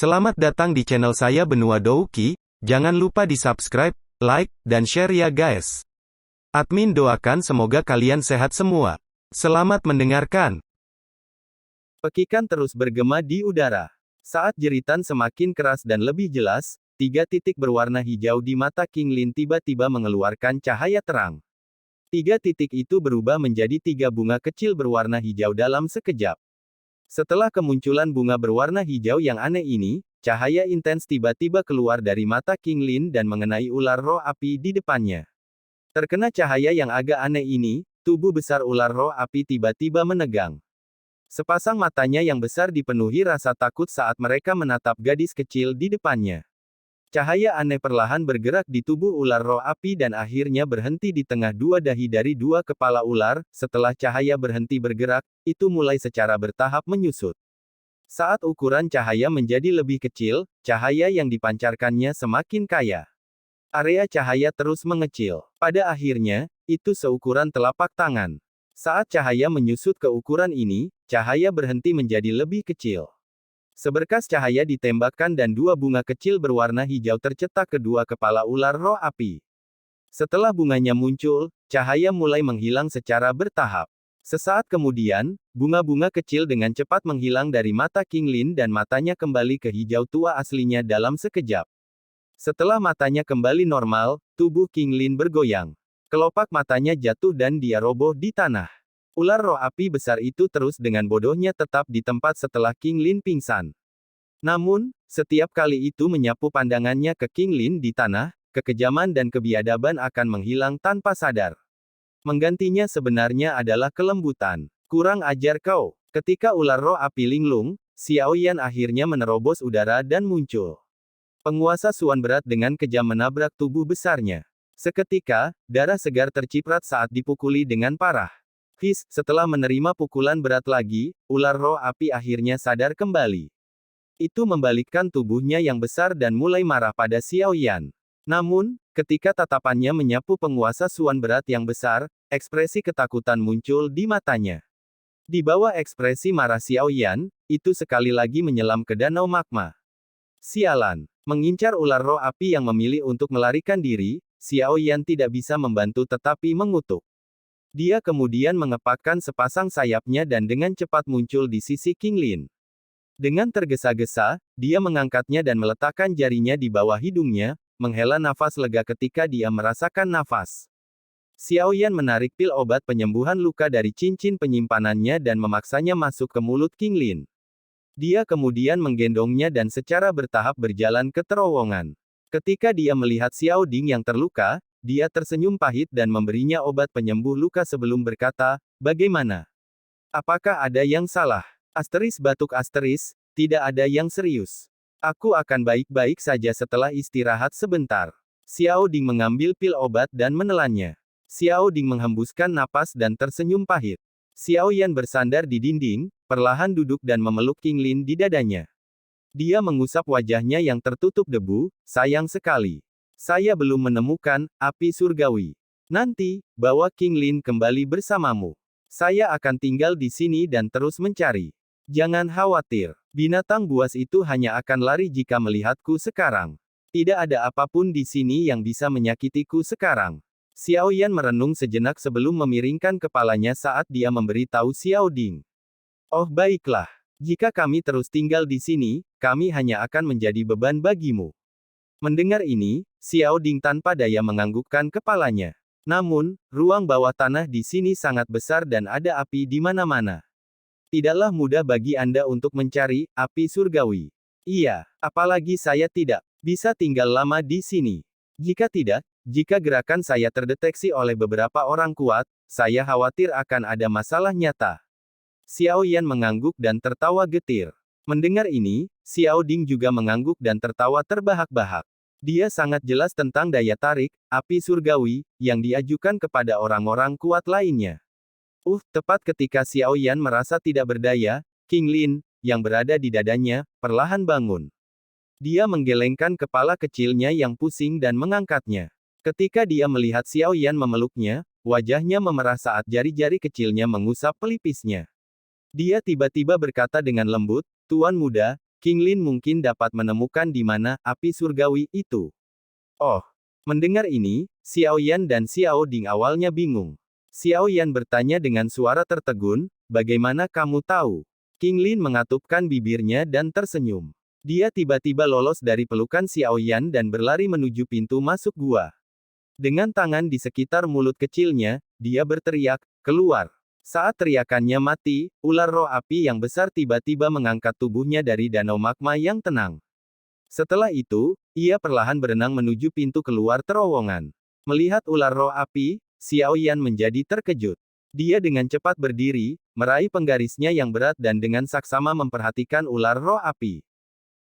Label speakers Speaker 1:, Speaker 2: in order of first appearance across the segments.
Speaker 1: Selamat datang di channel saya Benua Douki, jangan lupa di subscribe, like, dan share ya guys. Admin doakan semoga kalian sehat semua. Selamat mendengarkan.
Speaker 2: Pekikan terus bergema di udara. Saat jeritan semakin keras dan lebih jelas, 3 titik berwarna hijau di mata King Lin tiba-tiba mengeluarkan cahaya terang. 3 titik itu berubah menjadi 3 bunga kecil berwarna hijau dalam sekejap. Setelah kemunculan bunga berwarna hijau yang aneh ini, cahaya intens tiba-tiba keluar dari mata King Lin dan mengenai ular roh api di depannya. Terkena cahaya yang agak aneh ini, tubuh besar ular roh api tiba-tiba menegang. Sepasang matanya yang besar dipenuhi rasa takut saat mereka menatap gadis kecil di depannya. Cahaya aneh perlahan bergerak di tubuh ular roh api dan akhirnya berhenti di tengah 2 dahi dari 2 kepala ular. Setelah cahaya berhenti bergerak, itu mulai secara bertahap menyusut. Saat ukuran cahaya menjadi lebih kecil, cahaya yang dipancarkannya semakin kaya. Area cahaya terus mengecil. Pada akhirnya, itu seukuran telapak tangan. Saat cahaya menyusut ke ukuran ini, cahaya berhenti menjadi lebih kecil. Seberkas cahaya ditembakkan dan 2 bunga kecil berwarna hijau tercetak ke 2 kepala ular roh api. Setelah bunganya muncul, cahaya mulai menghilang secara bertahap. Sesaat kemudian, bunga-bunga kecil dengan cepat menghilang dari mata King Lin dan matanya kembali ke hijau tua aslinya dalam sekejap. Setelah matanya kembali normal, tubuh King Lin bergoyang. Kelopak matanya jatuh dan dia roboh di tanah. Ular roh api besar itu terus dengan bodohnya tetap di tempat setelah King Lin pingsan. Namun, setiap kali itu menyapu pandangannya ke King Lin di tanah, kekejaman dan kebiadaban akan menghilang tanpa sadar. Menggantinya sebenarnya adalah kelembutan. Kurang ajar kau. Ketika ular roh api linglung, Xiao Yan akhirnya menerobos udara dan muncul. Penguasa Suan berat dengan kejam menabrak tubuh besarnya. Seketika, darah segar terciprat saat dipukuli dengan parah. Setelah menerima pukulan berat lagi, ular roh api akhirnya sadar kembali. Itu membalikkan tubuhnya yang besar dan mulai marah pada Xiao Yan. Namun, ketika tatapannya menyapu penguasa Suan berat yang besar, ekspresi ketakutan muncul di matanya. Di bawah ekspresi marah Xiao Yan, itu sekali lagi menyelam ke danau magma. Sialan. Mengincar ular roh api yang memilih untuk melarikan diri, Xiao Yan tidak bisa membantu tetapi mengutuk. Dia kemudian mengepakkan sepasang sayapnya dan dengan cepat muncul di sisi King Lin. Dengan tergesa-gesa, dia mengangkatnya dan meletakkan jarinya di bawah hidungnya, menghela nafas lega ketika dia merasakan nafas. Xiao Yan menarik pil obat penyembuhan luka dari cincin penyimpanannya dan memaksanya masuk ke mulut King Lin. Dia kemudian menggendongnya dan secara bertahap berjalan ke terowongan. Ketika dia melihat Xiao Ding yang terluka, dia tersenyum pahit dan memberinya obat penyembuh luka sebelum berkata, "Bagaimana? Apakah ada yang salah?" Batuk asteris, tidak ada yang serius. Aku akan baik-baik saja setelah istirahat sebentar. Xiao Ding mengambil pil obat dan menelannya. Xiao Ding menghembuskan napas dan tersenyum pahit. Xiao Yan bersandar di dinding, perlahan duduk dan memeluk King Lin di dadanya. Dia mengusap wajahnya yang tertutup debu, sayang sekali. Saya belum menemukan api surgawi. Nanti, bawa King Lin kembali bersamamu. Saya akan tinggal di sini dan terus mencari. Jangan khawatir. Binatang buas itu hanya akan lari jika melihatku sekarang. Tidak ada apapun di sini yang bisa menyakitiku sekarang. Xiao Yan merenung sejenak sebelum memiringkan kepalanya saat dia memberitahu Xiao Ding. Oh baiklah. Jika kami terus tinggal di sini, kami hanya akan menjadi beban bagimu. Mendengar ini, Xiao Ding tanpa daya menganggukkan kepalanya. Namun, ruang bawah tanah di sini sangat besar dan ada api di mana-mana. Tidaklah mudah bagi Anda untuk mencari api surgawi. Iya, apalagi saya tidak bisa tinggal lama di sini. Jika tidak, jika gerakan saya terdeteksi oleh beberapa orang kuat, saya khawatir akan ada masalah nyata. Xiao Yan mengangguk dan tertawa getir. Mendengar ini, Xiao Ding juga mengangguk dan tertawa terbahak-bahak. Dia sangat jelas tentang daya tarik, api surgawi, yang diajukan kepada orang-orang kuat lainnya. Tepat ketika Xiao Yan merasa tidak berdaya, King Lin, yang berada di dadanya, perlahan bangun. Dia menggelengkan kepala kecilnya yang pusing dan mengangkatnya. Ketika dia melihat Xiao Yan memeluknya, wajahnya memerah saat jari-jari kecilnya mengusap pelipisnya. Dia tiba-tiba berkata dengan lembut, "Tuan muda, King Lin mungkin dapat menemukan di mana api surgawi itu. Oh, mendengar ini, Xiao Yan dan Xiao Ding awalnya bingung. Xiao Yan bertanya dengan suara tertegun, bagaimana kamu tahu? King Lin mengatupkan bibirnya dan tersenyum. Dia tiba-tiba lolos dari pelukan Xiao Yan dan berlari menuju pintu masuk gua. Dengan tangan di sekitar mulut kecilnya, dia berteriak, keluar. Saat teriakannya mati, ular roh api yang besar tiba-tiba mengangkat tubuhnya dari danau magma yang tenang. Setelah itu, ia perlahan berenang menuju pintu keluar terowongan. Melihat ular roh api, Xiao Yan menjadi terkejut. Dia dengan cepat berdiri, meraih penggarisnya yang berat dan dengan saksama memperhatikan ular roh api.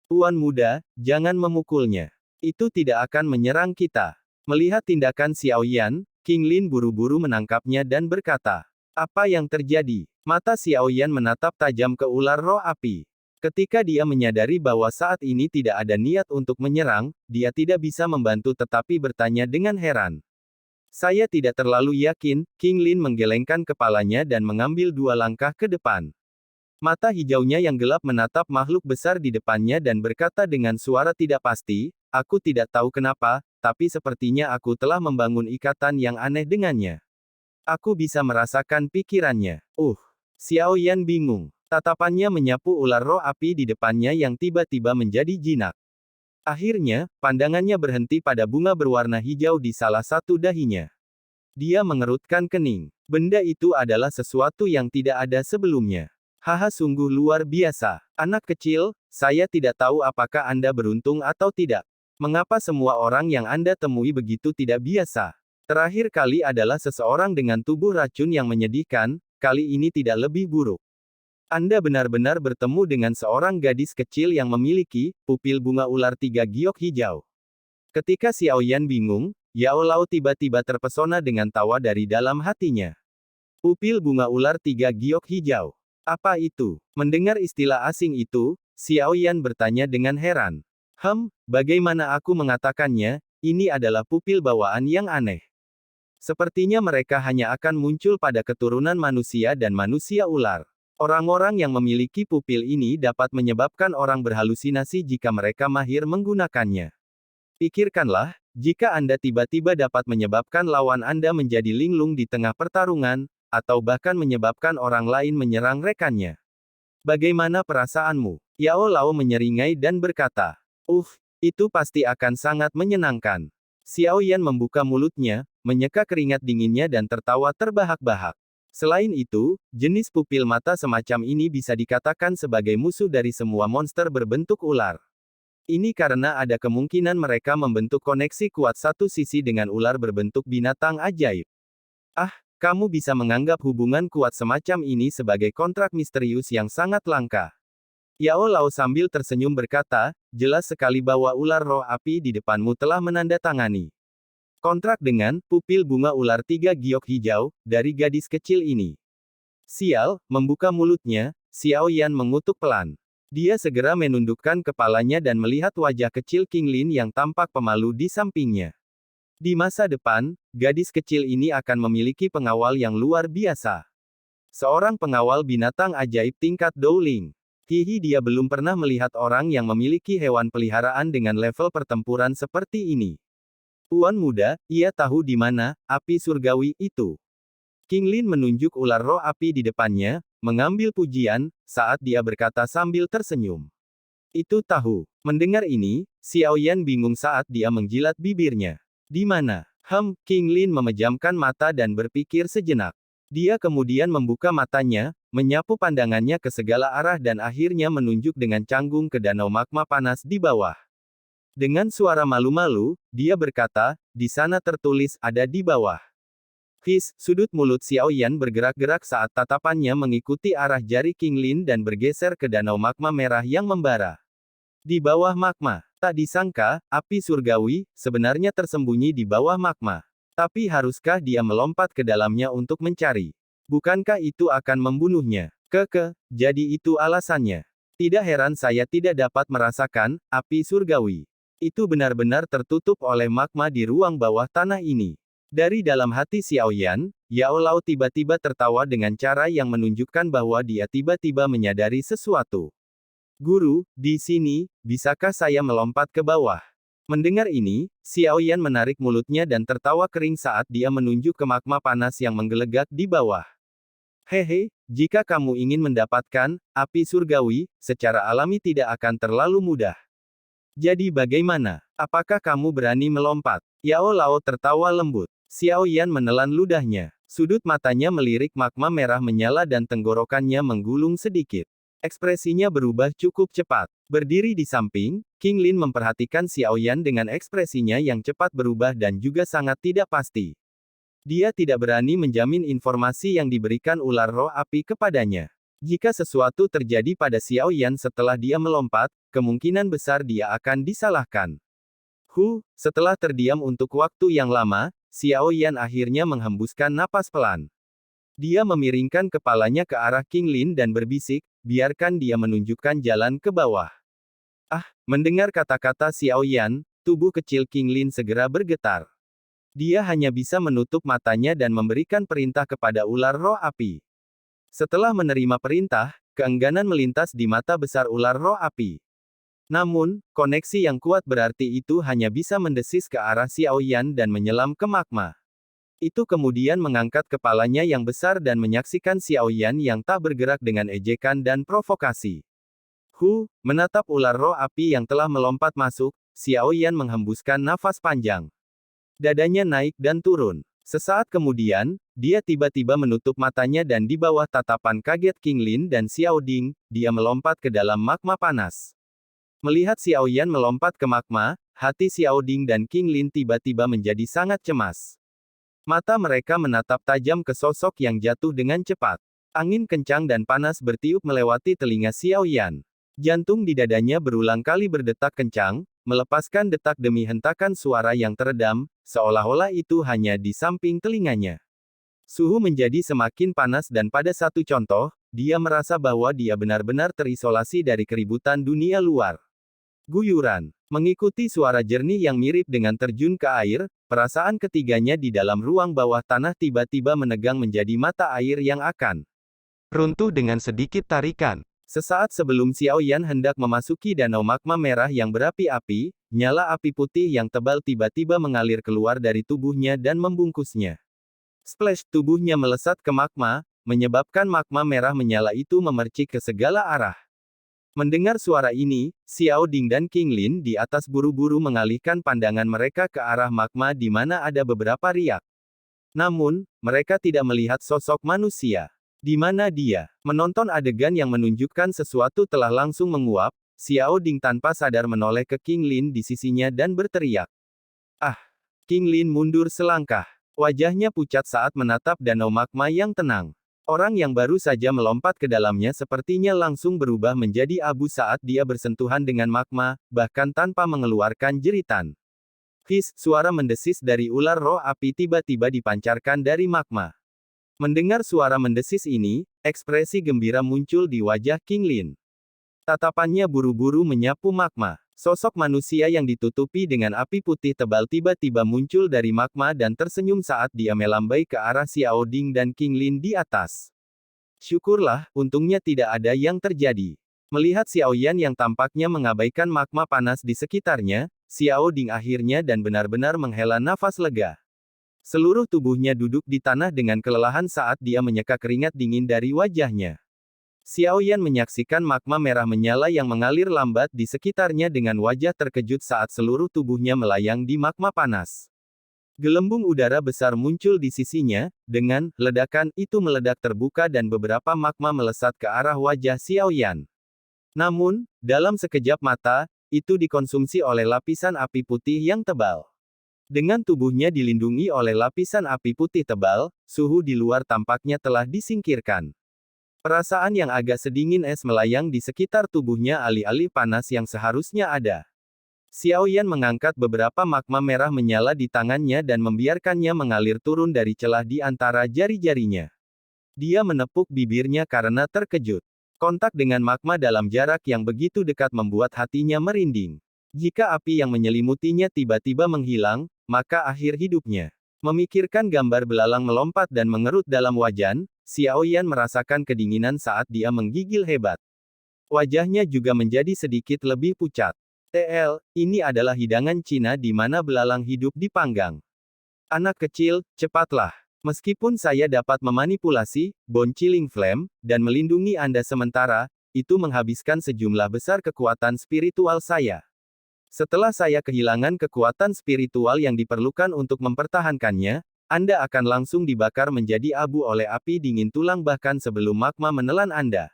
Speaker 2: Tuan muda, jangan memukulnya. Itu tidak akan menyerang kita. Melihat tindakan Xiao Yan, King Lin buru-buru menangkapnya dan berkata, apa yang terjadi? Mata Xiao Yan menatap tajam ke ular roh api. Ketika dia menyadari bahwa saat ini tidak ada niat untuk menyerang, dia tidak bisa membantu tetapi bertanya dengan heran. Saya tidak terlalu yakin, King Lin menggelengkan kepalanya dan mengambil 2 langkah ke depan. Mata hijaunya yang gelap menatap makhluk besar di depannya dan berkata dengan suara tidak pasti, aku tidak tahu kenapa, tapi sepertinya aku telah membangun ikatan yang aneh dengannya. Aku bisa merasakan pikirannya. Xiao Yan bingung. Tatapannya menyapu ular roh api di depannya yang tiba-tiba menjadi jinak. Akhirnya, pandangannya berhenti pada bunga berwarna hijau di salah satu dahinya. Dia mengerutkan kening. Benda itu adalah sesuatu yang tidak ada sebelumnya. Haha, sungguh luar biasa. Anak kecil, saya tidak tahu apakah Anda beruntung atau tidak. Mengapa semua orang yang Anda temui begitu tidak biasa? Terakhir kali adalah seseorang dengan tubuh racun yang menyedihkan, kali ini tidak lebih buruk. Anda benar-benar bertemu dengan seorang gadis kecil yang memiliki pupil bunga ular 3 giok hijau. Ketika Xiao Yan bingung, Yao Lao tiba-tiba terpesona dengan tawa dari dalam hatinya. Pupil bunga ular 3 giok hijau. Apa itu? Mendengar istilah asing itu, Xiao Yan bertanya dengan heran. Bagaimana aku mengatakannya, ini adalah pupil bawaan yang aneh. Sepertinya mereka hanya akan muncul pada keturunan manusia dan manusia ular. Orang-orang yang memiliki pupil ini dapat menyebabkan orang berhalusinasi jika mereka mahir menggunakannya. Pikirkanlah, jika Anda tiba-tiba dapat menyebabkan lawan Anda menjadi linglung di tengah pertarungan, atau bahkan menyebabkan orang lain menyerang rekannya. Bagaimana perasaanmu? Yao Lao menyeringai dan berkata, itu pasti akan sangat menyenangkan. Xiao Yan membuka mulutnya, menyeka keringat dinginnya dan tertawa terbahak-bahak. Selain itu, jenis pupil mata semacam ini bisa dikatakan sebagai musuh dari semua monster berbentuk ular. Ini karena ada kemungkinan mereka membentuk koneksi kuat satu sisi dengan ular berbentuk binatang ajaib. Kamu bisa menganggap hubungan kuat semacam ini sebagai kontrak misterius yang sangat langka. Yao Lao sambil tersenyum berkata, jelas sekali bahwa ular roh api di depanmu telah menandatangani kontrak dengan pupil bunga ular 3 giok hijau dari gadis kecil ini. Sial, membuka mulutnya, Xiao Yan mengutuk pelan. Dia segera menundukkan kepalanya dan melihat wajah kecil King Lin yang tampak pemalu di sampingnya. Di masa depan, gadis kecil ini akan memiliki pengawal yang luar biasa. Seorang pengawal binatang ajaib tingkat Dowling. Dia belum pernah melihat orang yang memiliki hewan peliharaan dengan level pertempuran seperti ini. Tuan muda, ia tahu di mana api surgawi itu. King Lin menunjuk ular roh api di depannya, mengambil pujian, saat dia berkata sambil tersenyum. Itu tahu. Mendengar ini, Xiao Yan bingung saat dia menjilat bibirnya. Di mana? King Lin memejamkan mata dan berpikir sejenak. Dia kemudian membuka matanya, menyapu pandangannya ke segala arah dan akhirnya menunjuk dengan canggung ke danau magma panas di bawah. Dengan suara malu-malu, dia berkata, di sana tertulis ada di bawah. Sudut mulut Xiao Yan bergerak-gerak saat tatapannya mengikuti arah jari King Lin dan bergeser ke danau magma merah yang membara. Di bawah magma, tak disangka, api surgawi sebenarnya tersembunyi di bawah magma. Tapi haruskah dia melompat ke dalamnya untuk mencari? Bukankah itu akan membunuhnya? Jadi itu alasannya. Tidak heran saya tidak dapat merasakan api surgawi. Itu benar-benar tertutup oleh magma di ruang bawah tanah ini. Dari dalam hati Xiao Yan, Yao Lao tiba-tiba tertawa dengan cara yang menunjukkan bahwa dia tiba-tiba menyadari sesuatu. Guru, di sini, bisakah saya melompat ke bawah? Mendengar ini, Xiao Yan menarik mulutnya dan tertawa kering saat dia menunjuk ke magma panas yang menggelegak di bawah. Hehe, jika kamu ingin mendapatkan api surgawi, secara alami tidak akan terlalu mudah. Jadi bagaimana? Apakah kamu berani melompat? Yao Lao tertawa lembut. Xiao Yan menelan ludahnya. Sudut matanya melirik magma merah menyala dan tenggorokannya menggulung sedikit. Ekspresinya berubah cukup cepat. Berdiri di samping, King Lin memperhatikan Xiao Yan dengan ekspresinya yang cepat berubah dan juga sangat tidak pasti. Dia tidak berani menjamin informasi yang diberikan ular roh api kepadanya. Jika sesuatu terjadi pada Xiao Yan setelah dia melompat, kemungkinan besar dia akan disalahkan. Setelah terdiam untuk waktu yang lama, Xiao Yan akhirnya menghembuskan napas pelan. Dia memiringkan kepalanya ke arah King Lin dan berbisik, biarkan dia menunjukkan jalan ke bawah. Mendengar kata-kata Xiao Yan, tubuh kecil King Lin segera bergetar. Dia hanya bisa menutup matanya dan memberikan perintah kepada ular roh api. Setelah menerima perintah, keengganan melintas di mata besar ular roh api. Namun, koneksi yang kuat berarti itu hanya bisa mendesis ke arah Xiao Yan dan menyelam ke magma. Itu kemudian mengangkat kepalanya yang besar dan menyaksikan Xiao Yan yang tak bergerak dengan ejekan dan provokasi. Menatap ular roh api yang telah melompat masuk, Xiao Yan menghembuskan nafas panjang. Dadanya naik dan turun. Sesaat kemudian, dia tiba-tiba menutup matanya dan di bawah tatapan kaget King Lin dan Xiao Ding, dia melompat ke dalam magma panas. Melihat Xiao Yan melompat ke magma, hati Xiao Ding dan King Lin tiba-tiba menjadi sangat cemas. Mata mereka menatap tajam ke sosok yang jatuh dengan cepat. Angin kencang dan panas bertiup melewati telinga Xiao Yan. Jantung di dadanya berulang kali berdetak kencang, melepaskan detak demi hentakan suara yang teredam, seolah-olah itu hanya di samping telinganya. Suhu menjadi semakin panas dan pada satu contoh, dia merasa bahwa dia benar-benar terisolasi dari keributan dunia luar. Guyuran. Mengikuti suara jernih yang mirip dengan terjun ke air, perasaan ketiganya di dalam ruang bawah tanah tiba-tiba menegang menjadi mata air yang akan
Speaker 1: runtuh dengan sedikit tarikan.
Speaker 2: Sesaat sebelum Xiao Yan hendak memasuki danau magma merah yang berapi-api, nyala api putih yang tebal tiba-tiba mengalir keluar dari tubuhnya dan membungkusnya. Splash, tubuhnya melesat ke magma, menyebabkan magma merah menyala itu memercik ke segala arah. Mendengar suara ini, Xiao Ding dan King Lin di atas buru-buru mengalihkan pandangan mereka ke arah magma di mana ada beberapa riak. Namun, mereka tidak melihat sosok manusia. Di mana dia? Menonton adegan yang menunjukkan sesuatu telah langsung menguap, Xiao Ding tanpa sadar menoleh ke King Lin di sisinya dan berteriak. King Lin mundur selangkah. Wajahnya pucat saat menatap danau magma yang tenang. Orang yang baru saja melompat ke dalamnya sepertinya langsung berubah menjadi abu saat dia bersentuhan dengan magma, bahkan tanpa mengeluarkan jeritan. Suara mendesis dari ular roh api tiba-tiba dipancarkan dari magma. Mendengar suara mendesis ini, ekspresi gembira muncul di wajah King Lin. Tatapannya buru-buru menyapu magma. Sosok manusia yang ditutupi dengan api putih tebal tiba-tiba muncul dari magma dan tersenyum saat dia melambai ke arah Xiao Ding dan King Lin di atas. Syukurlah, untungnya tidak ada yang terjadi. Melihat Xiao Yan yang tampaknya mengabaikan magma panas di sekitarnya, Xiao Ding akhirnya dan benar-benar menghela nafas lega. Seluruh tubuhnya duduk di tanah dengan kelelahan saat dia menyeka keringat dingin dari wajahnya. Xiao Yan menyaksikan magma merah menyala yang mengalir lambat di sekitarnya dengan wajah terkejut saat seluruh tubuhnya melayang di magma panas. Gelembung udara besar muncul di sisinya, dengan ledakan itu meledak terbuka dan beberapa magma melesat ke arah wajah Xiao Yan. Namun, dalam sekejap mata, itu dikonsumsi oleh lapisan api putih yang tebal. Dengan tubuhnya dilindungi oleh lapisan api putih tebal, suhu di luar tampaknya telah disingkirkan. Perasaan yang agak sedingin es melayang di sekitar tubuhnya alih-alih panas yang seharusnya ada. Xiao Yan mengangkat beberapa magma merah menyala di tangannya dan membiarkannya mengalir turun dari celah di antara jari-jarinya. Dia menepuk bibirnya karena terkejut. Kontak dengan magma dalam jarak yang begitu dekat membuat hatinya merinding. Jika api yang menyelimutinya tiba-tiba menghilang, maka akhir hidupnya. Memikirkan gambar belalang melompat dan mengerut dalam wajan, Xiao Yan merasakan kedinginan saat dia menggigil hebat. Wajahnya juga menjadi sedikit lebih pucat. TL, ini adalah hidangan Cina di mana belalang hidup dipanggang. Anak kecil, cepatlah. Meskipun saya dapat memanipulasi bone chilling flame dan melindungi Anda sementara, itu menghabiskan sejumlah besar kekuatan spiritual saya. Setelah saya kehilangan kekuatan spiritual yang diperlukan untuk mempertahankannya, Anda akan langsung dibakar menjadi abu oleh api dingin tulang bahkan sebelum magma menelan Anda.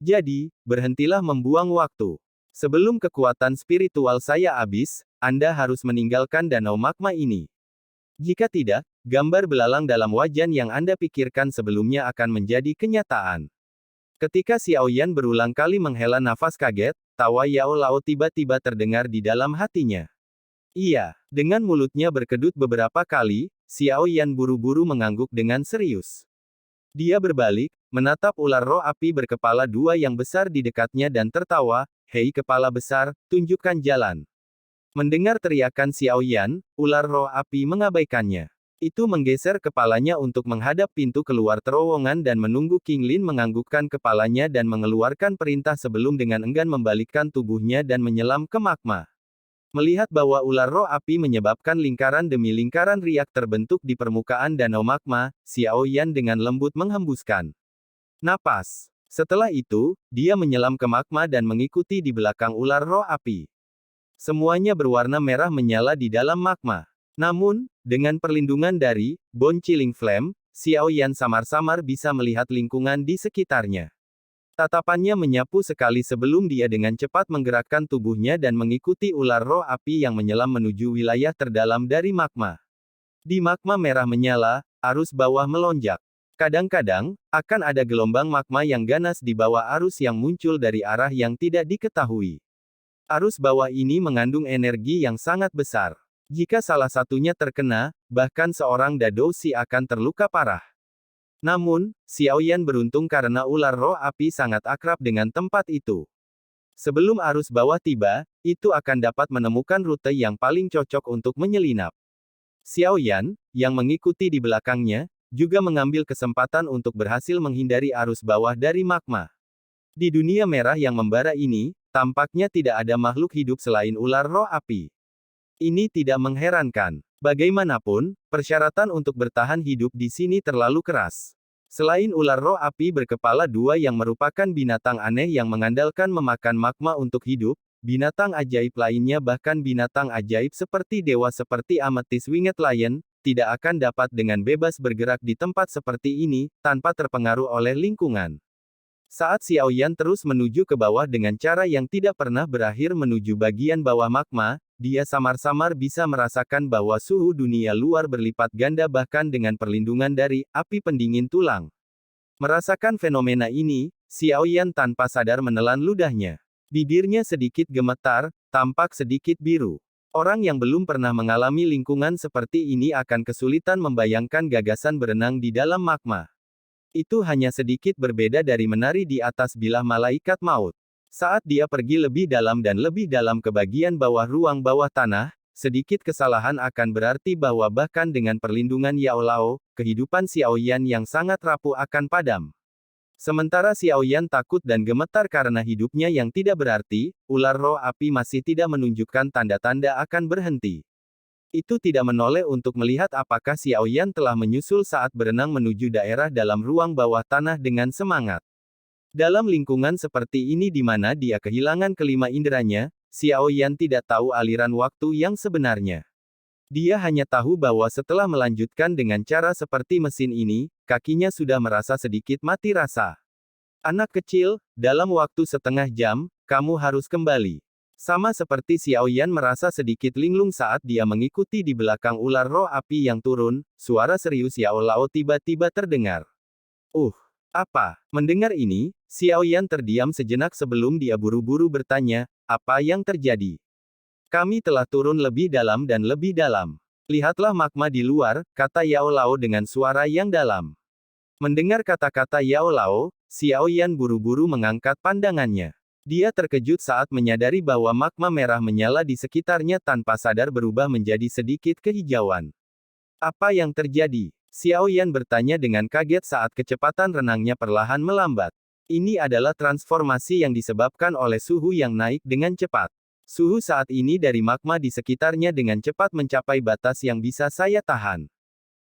Speaker 2: Jadi, berhentilah membuang waktu. Sebelum kekuatan spiritual saya habis, Anda harus meninggalkan danau magma ini. Jika tidak, gambar belalang dalam wajan yang Anda pikirkan sebelumnya akan menjadi kenyataan. Ketika Xiao Yan berulang kali menghela nafas kaget, tawa Yao Lao tiba-tiba terdengar di dalam hatinya. Iya, dengan mulutnya berkedut beberapa kali, Xiao Yan buru-buru mengangguk dengan serius. Dia berbalik, menatap ular roh api berkepala dua yang besar di dekatnya dan tertawa, "Hei kepala besar, tunjukkan jalan." Mendengar teriakan Xiao Yan, ular roh api mengabaikannya. Itu menggeser kepalanya untuk menghadap pintu keluar terowongan dan menunggu King Lin menganggukkan kepalanya dan mengeluarkan perintah sebelum dengan enggan membalikkan tubuhnya dan menyelam ke magma. Melihat bahwa ular roh api menyebabkan lingkaran demi lingkaran riak terbentuk di permukaan danau magma, Xiao Yan dengan lembut menghembuskan napas. Setelah itu, dia menyelam ke magma dan mengikuti di belakang ular roh api. Semuanya berwarna merah menyala di dalam magma. Namun, dengan perlindungan dari bone chilling flame, Xiao Yan samar-samar bisa melihat lingkungan di sekitarnya. Tatapannya menyapu sekali sebelum dia dengan cepat menggerakkan tubuhnya dan mengikuti ular roh api yang menyelam menuju wilayah terdalam dari magma. Di magma merah menyala, arus bawah melonjak. Kadang-kadang, akan ada gelombang magma yang ganas di bawah arus yang muncul dari arah yang tidak diketahui. Arus bawah ini mengandung energi yang sangat besar. Jika salah satunya terkena, bahkan seorang Dadoushi akan terluka parah. Namun, Xiao Yan beruntung karena ular roh api sangat akrab dengan tempat itu. Sebelum arus bawah tiba, itu akan dapat menemukan rute yang paling cocok untuk menyelinap. Xiao Yan, yang mengikuti di belakangnya, juga mengambil kesempatan untuk berhasil menghindari arus bawah dari magma. Di dunia merah yang membara ini, tampaknya tidak ada makhluk hidup selain ular roh api. Ini tidak mengherankan. Bagaimanapun, persyaratan untuk bertahan hidup di sini terlalu keras. Selain ular roh api berkepala dua yang merupakan binatang aneh yang mengandalkan memakan magma untuk hidup, binatang ajaib lainnya bahkan binatang ajaib seperti dewa seperti Amethyst Winged Lion, tidak akan dapat dengan bebas bergerak di tempat seperti ini, tanpa terpengaruh oleh lingkungan. Saat Xiao Yan terus menuju ke bawah dengan cara yang tidak pernah berakhir menuju bagian bawah magma, dia samar-samar bisa merasakan bahwa suhu dunia luar berlipat ganda bahkan dengan perlindungan dari api pendingin tulang. Merasakan fenomena ini, Xiao Yan tanpa sadar menelan ludahnya. Bibirnya sedikit gemetar, tampak sedikit biru. Orang yang belum pernah mengalami lingkungan seperti ini akan kesulitan membayangkan gagasan berenang di dalam magma. Itu hanya sedikit berbeda dari menari di atas bilah malaikat maut. Saat dia pergi lebih dalam dan lebih dalam ke bagian bawah ruang bawah tanah, sedikit kesalahan akan berarti bahwa bahkan dengan perlindungan Yao Lao, kehidupan Xiao Yan yang sangat rapuh akan padam. Sementara Xiao Yan takut dan gemetar karena hidupnya yang tidak berarti, ular roh api masih tidak menunjukkan tanda-tanda akan berhenti. Itu tidak menoleh untuk melihat apakah Xiao Yan telah menyusul saat berenang menuju daerah dalam ruang bawah tanah dengan semangat. Dalam lingkungan seperti ini di mana dia kehilangan kelima inderanya, Xiao Yan tidak tahu aliran waktu yang sebenarnya. Dia hanya tahu bahwa setelah melanjutkan dengan cara seperti mesin ini, kakinya sudah merasa sedikit mati rasa. Anak kecil, dalam waktu setengah jam, kamu harus kembali. Sama seperti Xiao Yan merasa sedikit linglung saat dia mengikuti di belakang ular roh api yang turun, suara serius Yao Lao tiba-tiba terdengar. Apa? Mendengar ini, Xiao Yan terdiam sejenak sebelum dia buru-buru bertanya, apa yang terjadi? Kami telah turun lebih dalam dan lebih dalam. Lihatlah magma di luar, kata Yao Lao dengan suara yang dalam. Mendengar kata-kata Yao Lao, Xiao Yan buru-buru mengangkat pandangannya. Dia terkejut saat menyadari bahwa magma merah menyala di sekitarnya tanpa sadar berubah menjadi sedikit kehijauan. Apa yang terjadi? Xiao Yan bertanya dengan kaget saat kecepatan renangnya perlahan melambat. Ini adalah transformasi yang disebabkan oleh suhu yang naik dengan cepat. Suhu saat ini dari magma di sekitarnya dengan cepat mencapai batas yang bisa saya tahan.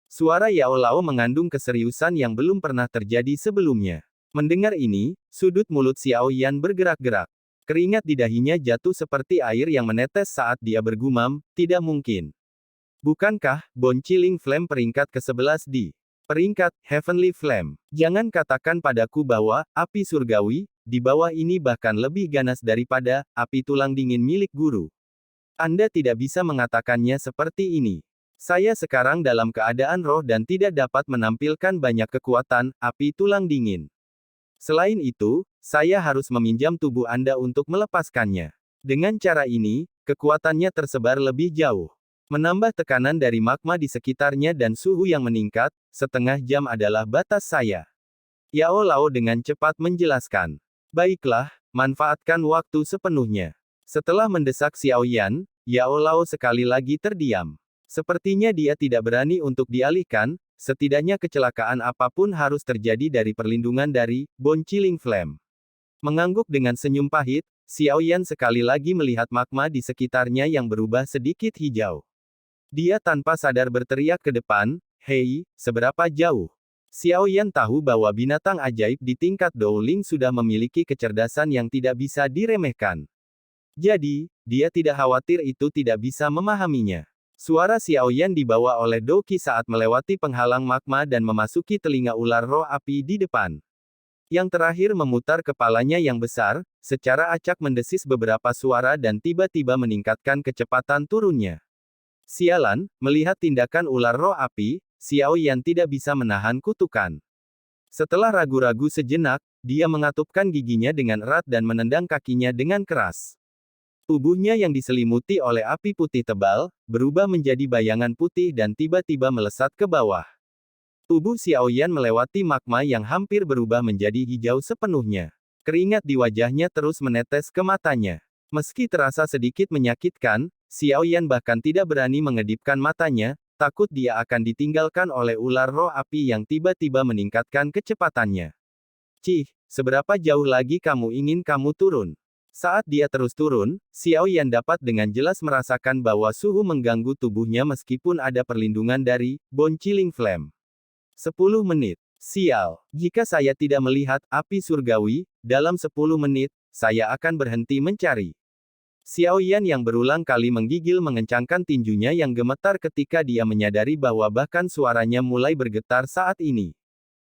Speaker 2: Suara Yao Lao mengandung keseriusan yang belum pernah terjadi sebelumnya. Mendengar ini, sudut mulut Xiao Yan bergerak-gerak. Keringat di dahinya jatuh seperti air yang menetes saat dia bergumam, tidak mungkin. Bukankah, Bone Chilling Flame peringkat ke-11 di peringkat Heavenly Flame? Jangan katakan padaku bahwa api surgawi di bawah ini bahkan lebih ganas daripada api tulang dingin milik guru. Anda tidak bisa mengatakannya seperti ini. Saya sekarang dalam keadaan roh dan tidak dapat menampilkan banyak kekuatan api tulang dingin. Selain itu, saya harus meminjam tubuh Anda untuk melepaskannya. Dengan cara ini, kekuatannya tersebar lebih jauh. Menambah tekanan dari magma di sekitarnya dan suhu yang meningkat, setengah jam adalah batas saya. Yao Lao dengan cepat menjelaskan. Baiklah, manfaatkan waktu sepenuhnya. Setelah mendesak Xiao Yan, Yao Lao sekali lagi terdiam. Sepertinya dia tidak berani untuk dialihkan, setidaknya kecelakaan apapun harus terjadi dari perlindungan dari Bone Chilling Flame. Mengangguk dengan senyum pahit, Xiao Yan sekali lagi melihat magma di sekitarnya yang berubah sedikit hijau. Dia tanpa sadar berteriak ke depan, "Hei, seberapa jauh?" Xiao Yan tahu bahwa binatang ajaib di tingkat Dowling sudah memiliki kecerdasan yang tidak bisa diremehkan. Jadi, dia tidak khawatir itu tidak bisa memahaminya. Suara Xiao Yan dibawa oleh Douqi saat melewati penghalang magma dan memasuki telinga ular roh api di depan. Yang terakhir memutar kepalanya yang besar, secara acak mendesis beberapa suara dan tiba-tiba meningkatkan kecepatan turunnya. Sialan, melihat tindakan ular roh api, Xiao Yan tidak bisa menahan kutukan. Setelah ragu-ragu sejenak, dia mengatupkan giginya dengan erat dan menendang kakinya dengan keras. Tubuhnya yang diselimuti oleh api putih tebal, berubah menjadi bayangan putih dan tiba-tiba melesat ke bawah. Tubuh Xiao Yan melewati magma yang hampir berubah menjadi hijau sepenuhnya. Keringat di wajahnya terus menetes ke matanya. Meski terasa sedikit menyakitkan, Xiao Yan bahkan tidak berani mengedipkan matanya, takut dia akan ditinggalkan oleh ular roh api yang tiba-tiba meningkatkan kecepatannya. Cih, seberapa jauh lagi kamu ingin kamu turun? Saat dia terus turun, Xiao Yan dapat dengan jelas merasakan bahwa suhu mengganggu tubuhnya meskipun ada perlindungan dari Bone Chilling Flame. 10 menit. Sial, jika saya tidak melihat api surgawi, dalam 10 menit, saya akan berhenti mencari. Xiao Yan yang berulang kali menggigil mengencangkan tinjunya yang gemetar ketika dia menyadari bahwa bahkan suaranya mulai bergetar saat ini.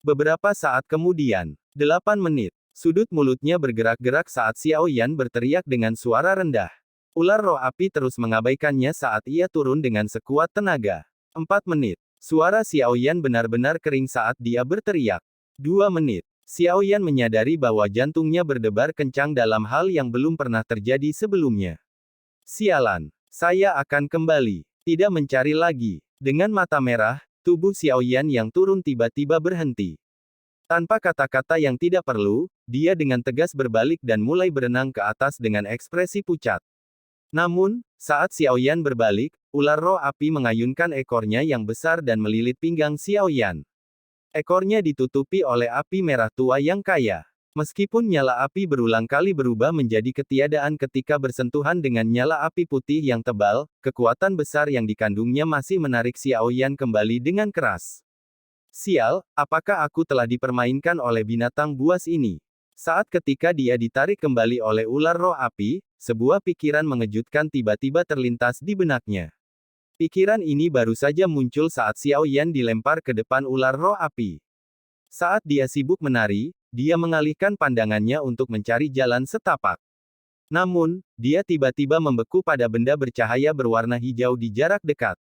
Speaker 2: Beberapa saat kemudian, 8 menit, sudut mulutnya bergerak-gerak saat Xiao Yan berteriak dengan suara rendah. Ular roh api terus mengabaikannya saat ia turun dengan sekuat tenaga. 4 menit, suara Xiao Yan benar-benar kering saat dia berteriak. 2 menit. Xiao Yan menyadari bahwa jantungnya berdebar kencang dalam hal yang belum pernah terjadi sebelumnya. Sialan, saya akan kembali, tidak mencari lagi. Dengan mata merah, tubuh Xiao Yan yang turun tiba-tiba berhenti. Tanpa kata-kata yang tidak perlu, dia dengan tegas berbalik dan mulai berenang ke atas dengan ekspresi pucat. Namun, saat Xiao Yan berbalik, ular roh api mengayunkan ekornya yang besar dan melilit pinggang Xiao Yan. Ekornya ditutupi oleh api merah tua yang kaya. Meskipun nyala api berulang kali berubah menjadi ketiadaan ketika bersentuhan dengan nyala api putih yang tebal, kekuatan besar yang dikandungnya masih menarik Xiao Yan kembali dengan keras. Sial, apakah aku telah dipermainkan oleh binatang buas ini? Saat ketika dia ditarik kembali oleh ular roh api, sebuah pikiran mengejutkan tiba-tiba terlintas di benaknya. Pikiran ini baru saja muncul saat Xiao Yan dilempar ke depan ular roh api. Saat dia sibuk menari, dia mengalihkan pandangannya untuk mencari jalan setapak. Namun, dia tiba-tiba membeku pada benda bercahaya berwarna hijau di jarak dekat.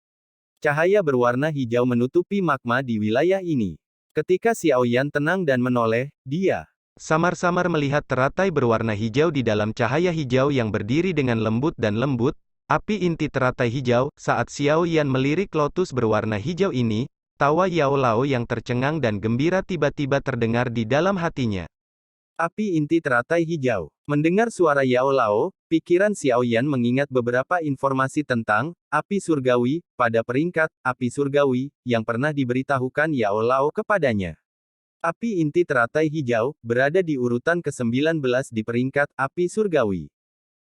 Speaker 2: Cahaya berwarna hijau menutupi magma di wilayah ini. Ketika Xiao Yan tenang dan menoleh, dia
Speaker 1: samar-samar melihat teratai berwarna hijau di dalam cahaya hijau yang berdiri dengan lembut dan lembut. Api inti teratai hijau. Saat Xiao Yan melirik lotus berwarna hijau ini, tawa Yao Lao yang tercengang dan gembira tiba-tiba terdengar di dalam hatinya.
Speaker 2: Api inti teratai hijau. Mendengar suara Yao Lao, pikiran Xiao Yan mengingat beberapa informasi tentang api surgawi pada peringkat api surgawi yang pernah diberitahukan Yao Lao kepadanya. Api inti teratai hijau, berada di urutan ke-19 di peringkat api surgawi.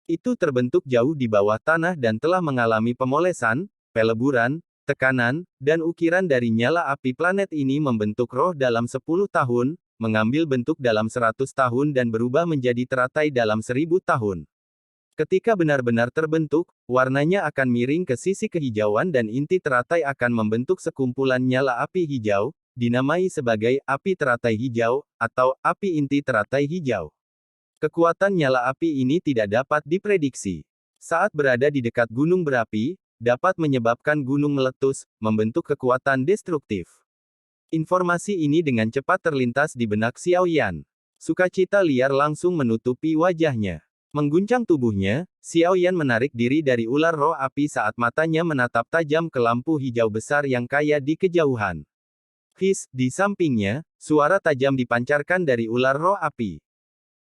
Speaker 2: Itu terbentuk jauh di bawah tanah dan telah mengalami pemolesan, peleburan, tekanan, dan ukiran dari nyala api planet ini membentuk roh dalam 10 tahun, mengambil bentuk dalam 100 tahun dan berubah menjadi teratai dalam 1000 tahun. Ketika benar-benar terbentuk, warnanya akan miring ke sisi kehijauan dan inti teratai akan membentuk sekumpulan nyala api hijau, dinamai sebagai api teratai hijau, atau api inti teratai hijau. Kekuatan nyala api ini tidak dapat diprediksi. Saat berada di dekat gunung berapi, dapat menyebabkan gunung meletus, membentuk kekuatan destruktif. Informasi ini dengan cepat terlintas di benak Xiao Yan. Sukacita liar langsung menutupi wajahnya. Mengguncang tubuhnya, Xiao Yan menarik diri dari ular roh api saat matanya menatap tajam ke lampu hijau besar yang kaya di kejauhan. His, di sampingnya, suara tajam dipancarkan dari ular roh api.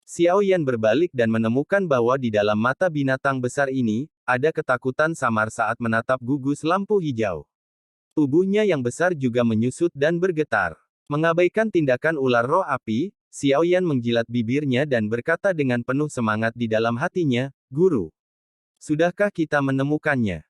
Speaker 2: Xiao Yan berbalik dan menemukan bahwa di dalam mata binatang besar ini, ada ketakutan samar saat menatap gugus lampu hijau. Tubuhnya yang besar juga menyusut dan bergetar. Mengabaikan tindakan ular roh api, Xiao Yan menjilat bibirnya dan berkata dengan penuh semangat di dalam hatinya, "Guru, sudahkah kita menemukannya?"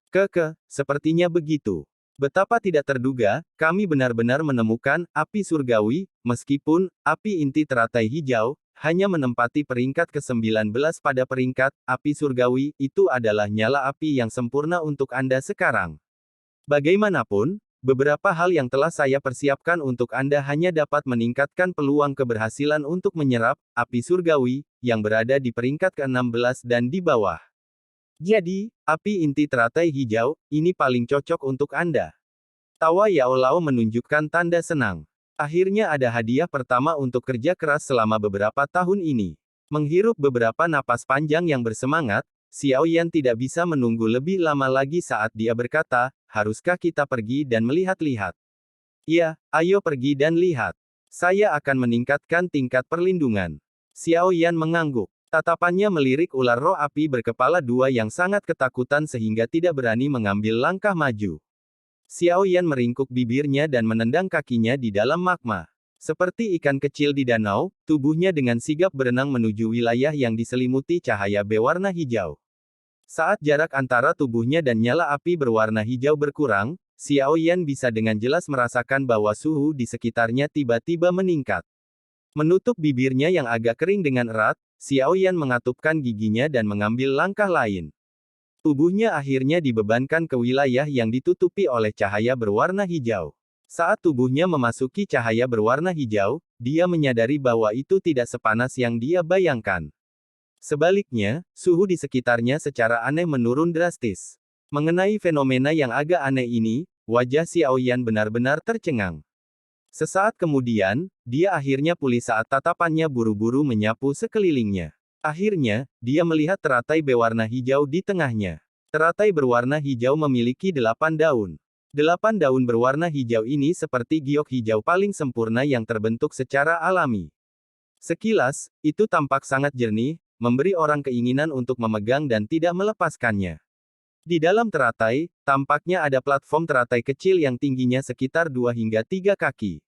Speaker 2: Sepertinya begitu. Betapa tidak terduga, kami benar-benar menemukan api surgawi, meskipun api inti teratai hijau hanya menempati peringkat ke-19 pada peringkat api surgawi, itu adalah nyala api yang sempurna untuk Anda sekarang. Bagaimanapun, beberapa hal yang telah saya persiapkan untuk Anda hanya dapat meningkatkan peluang keberhasilan untuk menyerap api surgawi yang berada di peringkat ke-16 dan di bawah. Jadi, api inti teratai hijau, ini paling cocok untuk Anda. Tawa Yao Lao menunjukkan tanda senang. Akhirnya ada hadiah pertama untuk kerja keras selama beberapa tahun ini. Menghirup beberapa napas panjang yang bersemangat, Xiao Yan tidak bisa menunggu lebih lama lagi saat dia berkata, haruskah kita pergi dan melihat-lihat? Ya, ayo pergi dan lihat. Saya akan meningkatkan tingkat perlindungan. Xiao Yan mengangguk. Tatapannya melirik ular roh api berkepala dua yang sangat ketakutan sehingga tidak berani mengambil langkah maju. Xiao Yan meringkuk bibirnya dan menendang kakinya di dalam magma. Seperti ikan kecil di danau, tubuhnya dengan sigap berenang menuju wilayah yang diselimuti cahaya berwarna hijau. Saat jarak antara tubuhnya dan nyala api berwarna hijau berkurang, Xiao Yan bisa dengan jelas merasakan bahwa suhu di sekitarnya tiba-tiba meningkat. Menutup bibirnya yang agak kering dengan erat, Xiao Yan mengatupkan giginya dan mengambil langkah lain. Tubuhnya akhirnya dibebankan ke wilayah yang ditutupi oleh cahaya berwarna hijau. Saat tubuhnya memasuki cahaya berwarna hijau, dia menyadari bahwa itu tidak sepanas yang dia bayangkan. Sebaliknya, suhu di sekitarnya secara aneh menurun drastis. Mengenai fenomena yang agak aneh ini, wajah Xiao Yan benar-benar tercengang. Sesaat kemudian, dia akhirnya pulih saat tatapannya buru-buru menyapu sekelilingnya. Akhirnya, dia melihat teratai berwarna hijau di tengahnya. Teratai berwarna hijau memiliki 8 daun. 8 daun berwarna hijau ini seperti giok hijau paling sempurna yang terbentuk secara alami. Sekilas, itu tampak sangat jernih, memberi orang keinginan untuk memegang dan tidak melepaskannya. Di dalam teratai, tampaknya ada platform teratai kecil yang tingginya sekitar 2 hingga 3 kaki.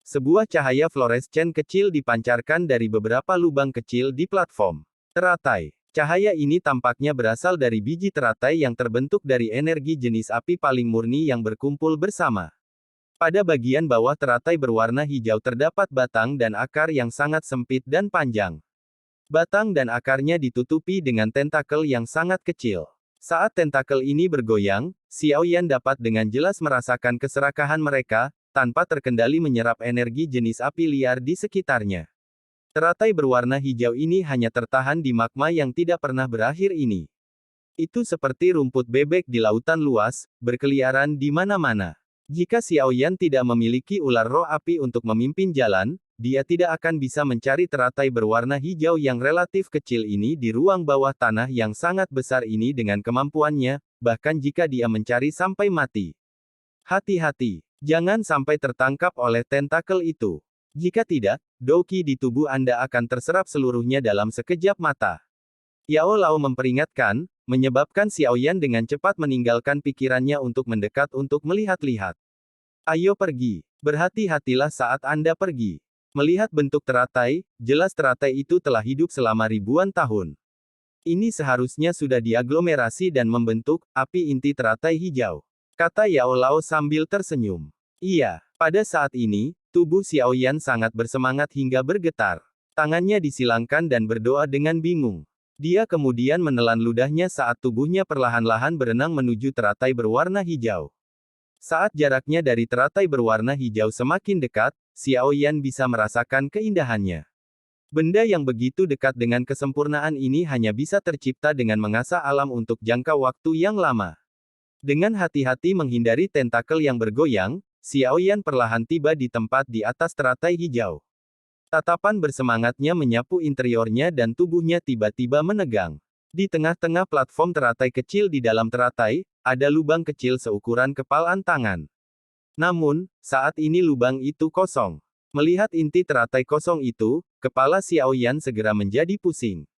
Speaker 2: Sebuah cahaya fluorescen kecil dipancarkan dari beberapa lubang kecil di platform teratai. Cahaya ini tampaknya berasal dari biji teratai yang terbentuk dari energi jenis api paling murni yang berkumpul bersama. Pada bagian bawah teratai berwarna hijau terdapat batang dan akar yang sangat sempit dan panjang. Batang dan akarnya ditutupi dengan tentakel yang sangat kecil. Saat tentakel ini bergoyang, Xiao Yan dapat dengan jelas merasakan keserakahan mereka, tanpa terkendali menyerap energi jenis api liar di sekitarnya. Teratai berwarna hijau ini hanya tertahan di magma yang tidak pernah berakhir ini. Itu seperti rumput bebek di lautan luas, berkeliaran di mana-mana. Jika Xiao Yan tidak memiliki ular roh api untuk memimpin jalan, dia tidak akan bisa mencari teratai berwarna hijau yang relatif kecil ini di ruang bawah tanah yang sangat besar ini dengan kemampuannya, bahkan jika dia mencari sampai mati. Hati-hati, jangan sampai tertangkap oleh tentakel itu. Jika tidak, Douqi di tubuh Anda akan terserap seluruhnya dalam sekejap mata. Yao Lao memperingatkan, menyebabkan Xiao Yan dengan cepat meninggalkan pikirannya untuk mendekat untuk melihat-lihat. Ayo pergi. Berhati-hatilah saat Anda pergi. Melihat bentuk teratai, jelas teratai itu telah hidup selama ribuan tahun. Ini seharusnya sudah diaglomerasi dan membentuk api inti teratai hijau, kata Yao Lao sambil tersenyum. Iya, pada saat ini, tubuh Xiao Yan sangat bersemangat hingga bergetar. Tangannya disilangkan dan berdoa dengan bingung. Dia kemudian menelan ludahnya saat tubuhnya perlahan-lahan berenang menuju teratai berwarna hijau. Saat jaraknya dari teratai berwarna hijau semakin dekat, Xiao Yan bisa merasakan keindahannya. Benda yang begitu dekat dengan kesempurnaan ini hanya bisa tercipta dengan mengasah alam untuk jangka waktu yang lama. Dengan hati-hati menghindari tentakel yang bergoyang, Xiao Yan perlahan tiba di tempat di atas teratai hijau. Tatapan bersemangatnya menyapu interiornya dan tubuhnya tiba-tiba menegang. Di tengah-tengah platform teratai kecil di dalam teratai, ada lubang kecil seukuran kepalan tangan. Namun, saat ini lubang itu kosong. Melihat inti teratai kosong itu, kepala Xiao Yan segera menjadi pusing.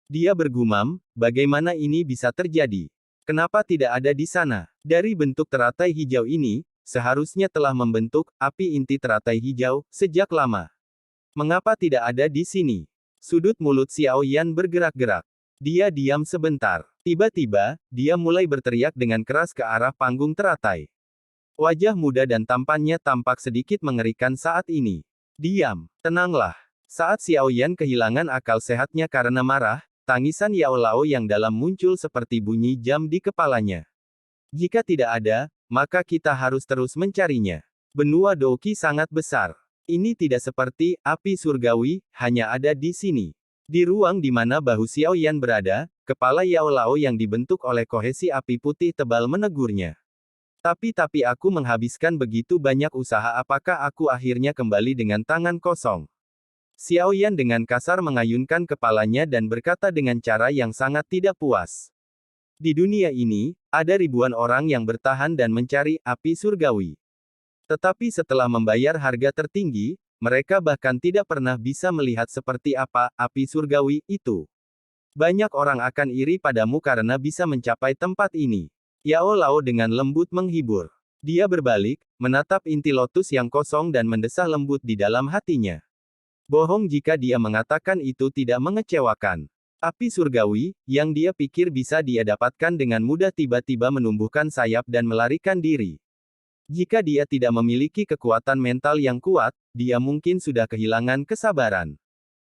Speaker 2: Dia bergumam, bagaimana ini bisa terjadi? Kenapa tidak ada di sana? Dari bentuk teratai hijau ini, seharusnya telah membentuk api inti teratai hijau sejak lama. Mengapa tidak ada di sini? Sudut mulut Xiao Yan bergerak-gerak. Dia diam sebentar. Tiba-tiba, dia mulai berteriak dengan keras ke arah panggung teratai. Wajah muda dan tampannya tampak sedikit mengerikan saat ini. Diam, tenanglah. Saat Xiao Yan kehilangan akal sehatnya karena marah, tangisan Yao Lao yang dalam muncul seperti bunyi jam di kepalanya. Jika tidak ada, maka kita harus terus mencarinya. Benua Douqi sangat besar. Ini tidak seperti api surgawi, hanya ada di sini. Di ruang di mana bahu Xiao Yan berada, kepala Yao Lao yang dibentuk oleh kohesi api putih tebal menegurnya. Tapi aku menghabiskan begitu banyak usaha, apakah aku akhirnya kembali dengan tangan kosong? Xiao Yan dengan kasar mengayunkan kepalanya dan berkata dengan cara yang sangat tidak puas. Di dunia ini, ada ribuan orang yang bertahan dan mencari api surgawi. Tetapi setelah membayar harga tertinggi, mereka bahkan tidak pernah bisa melihat seperti apa api surgawi itu. Banyak orang akan iri padamu karena bisa mencapai tempat ini. Yao Lao dengan lembut menghibur. Dia berbalik, menatap inti lotus yang kosong dan mendesah lembut di dalam hatinya. Bohong jika dia mengatakan itu tidak mengecewakan. Api surgawi, yang dia pikir bisa dia dapatkan dengan mudah tiba-tiba menumbuhkan sayap dan melarikan diri. Jika dia tidak memiliki kekuatan mental yang kuat, dia mungkin sudah kehilangan kesabaran.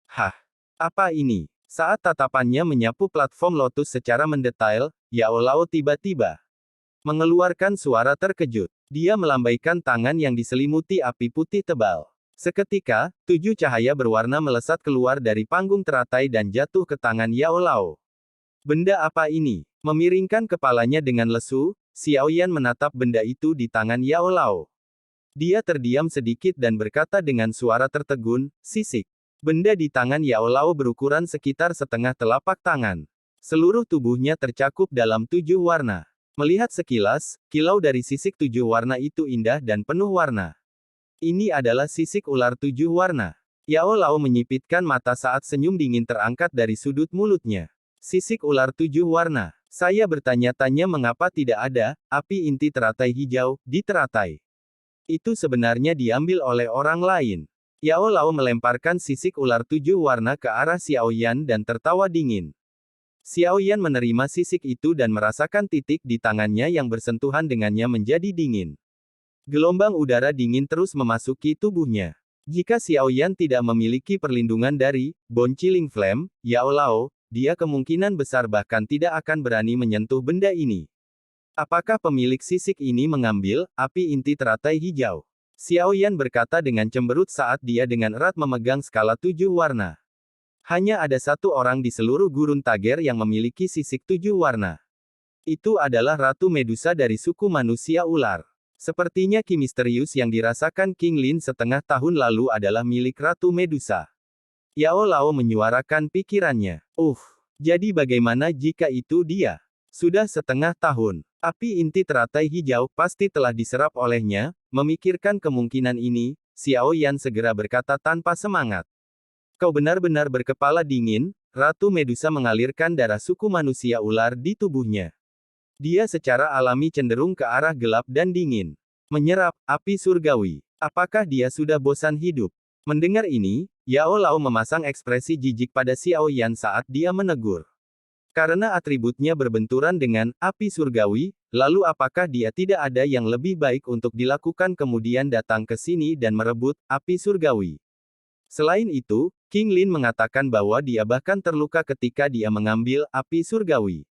Speaker 2: Hah? Apa ini? Saat tatapannya menyapu platform lotus secara mendetail, Yao Lao tiba-tiba mengeluarkan suara terkejut. Dia melambaikan tangan yang diselimuti api putih tebal. Seketika, 7 cahaya berwarna melesat keluar dari panggung teratai dan jatuh ke tangan Yao Lao. Benda apa ini? Memiringkan kepalanya dengan lesu, Xiao Yan menatap benda itu di tangan Yao Lao. Dia terdiam sedikit dan berkata dengan suara tertegun, sisik. Benda di tangan Yao Lao berukuran sekitar setengah telapak tangan. Seluruh tubuhnya tercakup dalam 7 warna. Melihat sekilas, kilau dari sisik 7 warna itu indah dan penuh warna. Ini adalah sisik ular 7 warna. Yao Lao menyipitkan mata saat senyum dingin terangkat dari sudut mulutnya. Sisik ular 7 warna. Saya bertanya-tanya mengapa tidak ada api inti teratai hijau di teratai. Itu sebenarnya diambil oleh orang lain. Yao Lao melemparkan sisik ular 7 warna ke arah Xiao Yan dan tertawa dingin. Xiao Yan menerima sisik itu dan merasakan titik di tangannya yang bersentuhan dengannya menjadi dingin. Gelombang udara dingin terus memasuki tubuhnya. Jika Xiao Yan tidak memiliki perlindungan dari Bone Chilling Flame, Yao Lao, dia kemungkinan besar bahkan tidak akan berani menyentuh benda ini. Apakah pemilik sisik ini mengambil api inti teratai hijau? Xiao Yan berkata dengan cemberut saat dia dengan erat memegang skala 7 warna. Hanya ada satu orang di seluruh gurun Tager yang memiliki sisik 7 warna. Itu adalah Ratu Medusa dari suku manusia ular. Sepertinya ki misterius yang dirasakan King Lin setengah tahun lalu adalah milik Ratu Medusa. Yao Lao menyuarakan pikirannya. Jadi bagaimana jika itu dia? Sudah setengah tahun. Api inti teratai hijau pasti telah diserap olehnya. Memikirkan kemungkinan ini, Xiao Yan segera berkata tanpa semangat. Kau benar-benar berkepala dingin, Ratu Medusa mengalirkan darah suku manusia ular di tubuhnya. Dia secara alami cenderung ke arah gelap dan dingin. Menyerap api surgawi. Apakah dia sudah bosan hidup? Mendengar ini, Yao Lao memasang ekspresi jijik pada Xiao Yan saat dia menegur. Karena atributnya berbenturan dengan api surgawi, lalu apakah dia tidak ada yang lebih baik untuk dilakukan kemudian datang ke sini dan merebut api surgawi? Selain itu, King Lin mengatakan bahwa dia bahkan terluka ketika dia mengambil api surgawi.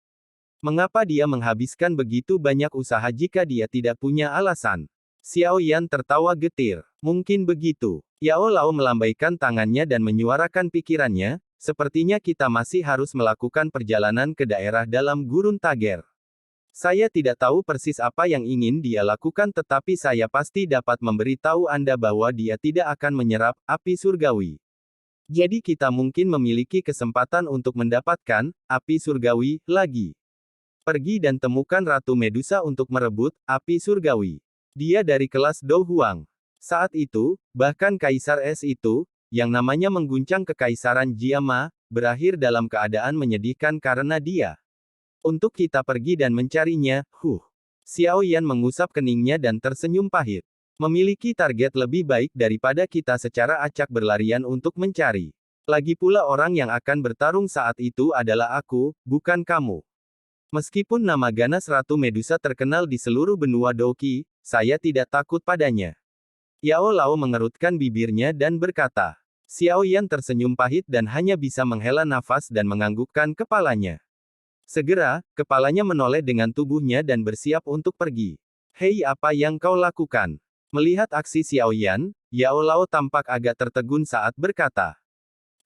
Speaker 2: Mengapa dia menghabiskan begitu banyak usaha jika dia tidak punya alasan? Xiao Yan tertawa getir. Mungkin begitu. Yao Lao melambaikan tangannya dan menyuarakan pikirannya, sepertinya kita masih harus melakukan perjalanan ke daerah dalam gurun Tager. Saya tidak tahu persis apa yang ingin dia lakukan tetapi saya pasti dapat memberitahu Anda bahwa dia tidak akan menyerap api surgawi. Jadi kita mungkin memiliki kesempatan untuk mendapatkan api surgawi lagi. Pergi dan temukan Ratu Medusa untuk merebut api surgawi. Dia dari kelas Dou Huang. Saat itu, bahkan Kaisar Es itu, yang namanya mengguncang kekaisaran Jiama, berakhir dalam keadaan menyedihkan karena dia. Untuk kita pergi dan mencarinya, Xiao Yan mengusap keningnya dan tersenyum pahit. Memiliki target lebih baik daripada kita secara acak berlarian untuk mencari. Lagi pula orang yang akan bertarung saat itu adalah aku, bukan kamu. Meskipun nama ganas Ratu Medusa terkenal di seluruh benua Doki, saya tidak takut padanya. Yao Lao mengerutkan bibirnya dan berkata. Xiao Yan tersenyum pahit dan hanya bisa menghela nafas dan menganggukkan kepalanya. Segera, kepalanya menoleh dengan tubuhnya dan bersiap untuk pergi. Hei, apa yang kau lakukan? Melihat aksi Xiao Yan, Yao Lao tampak agak tertegun saat berkata.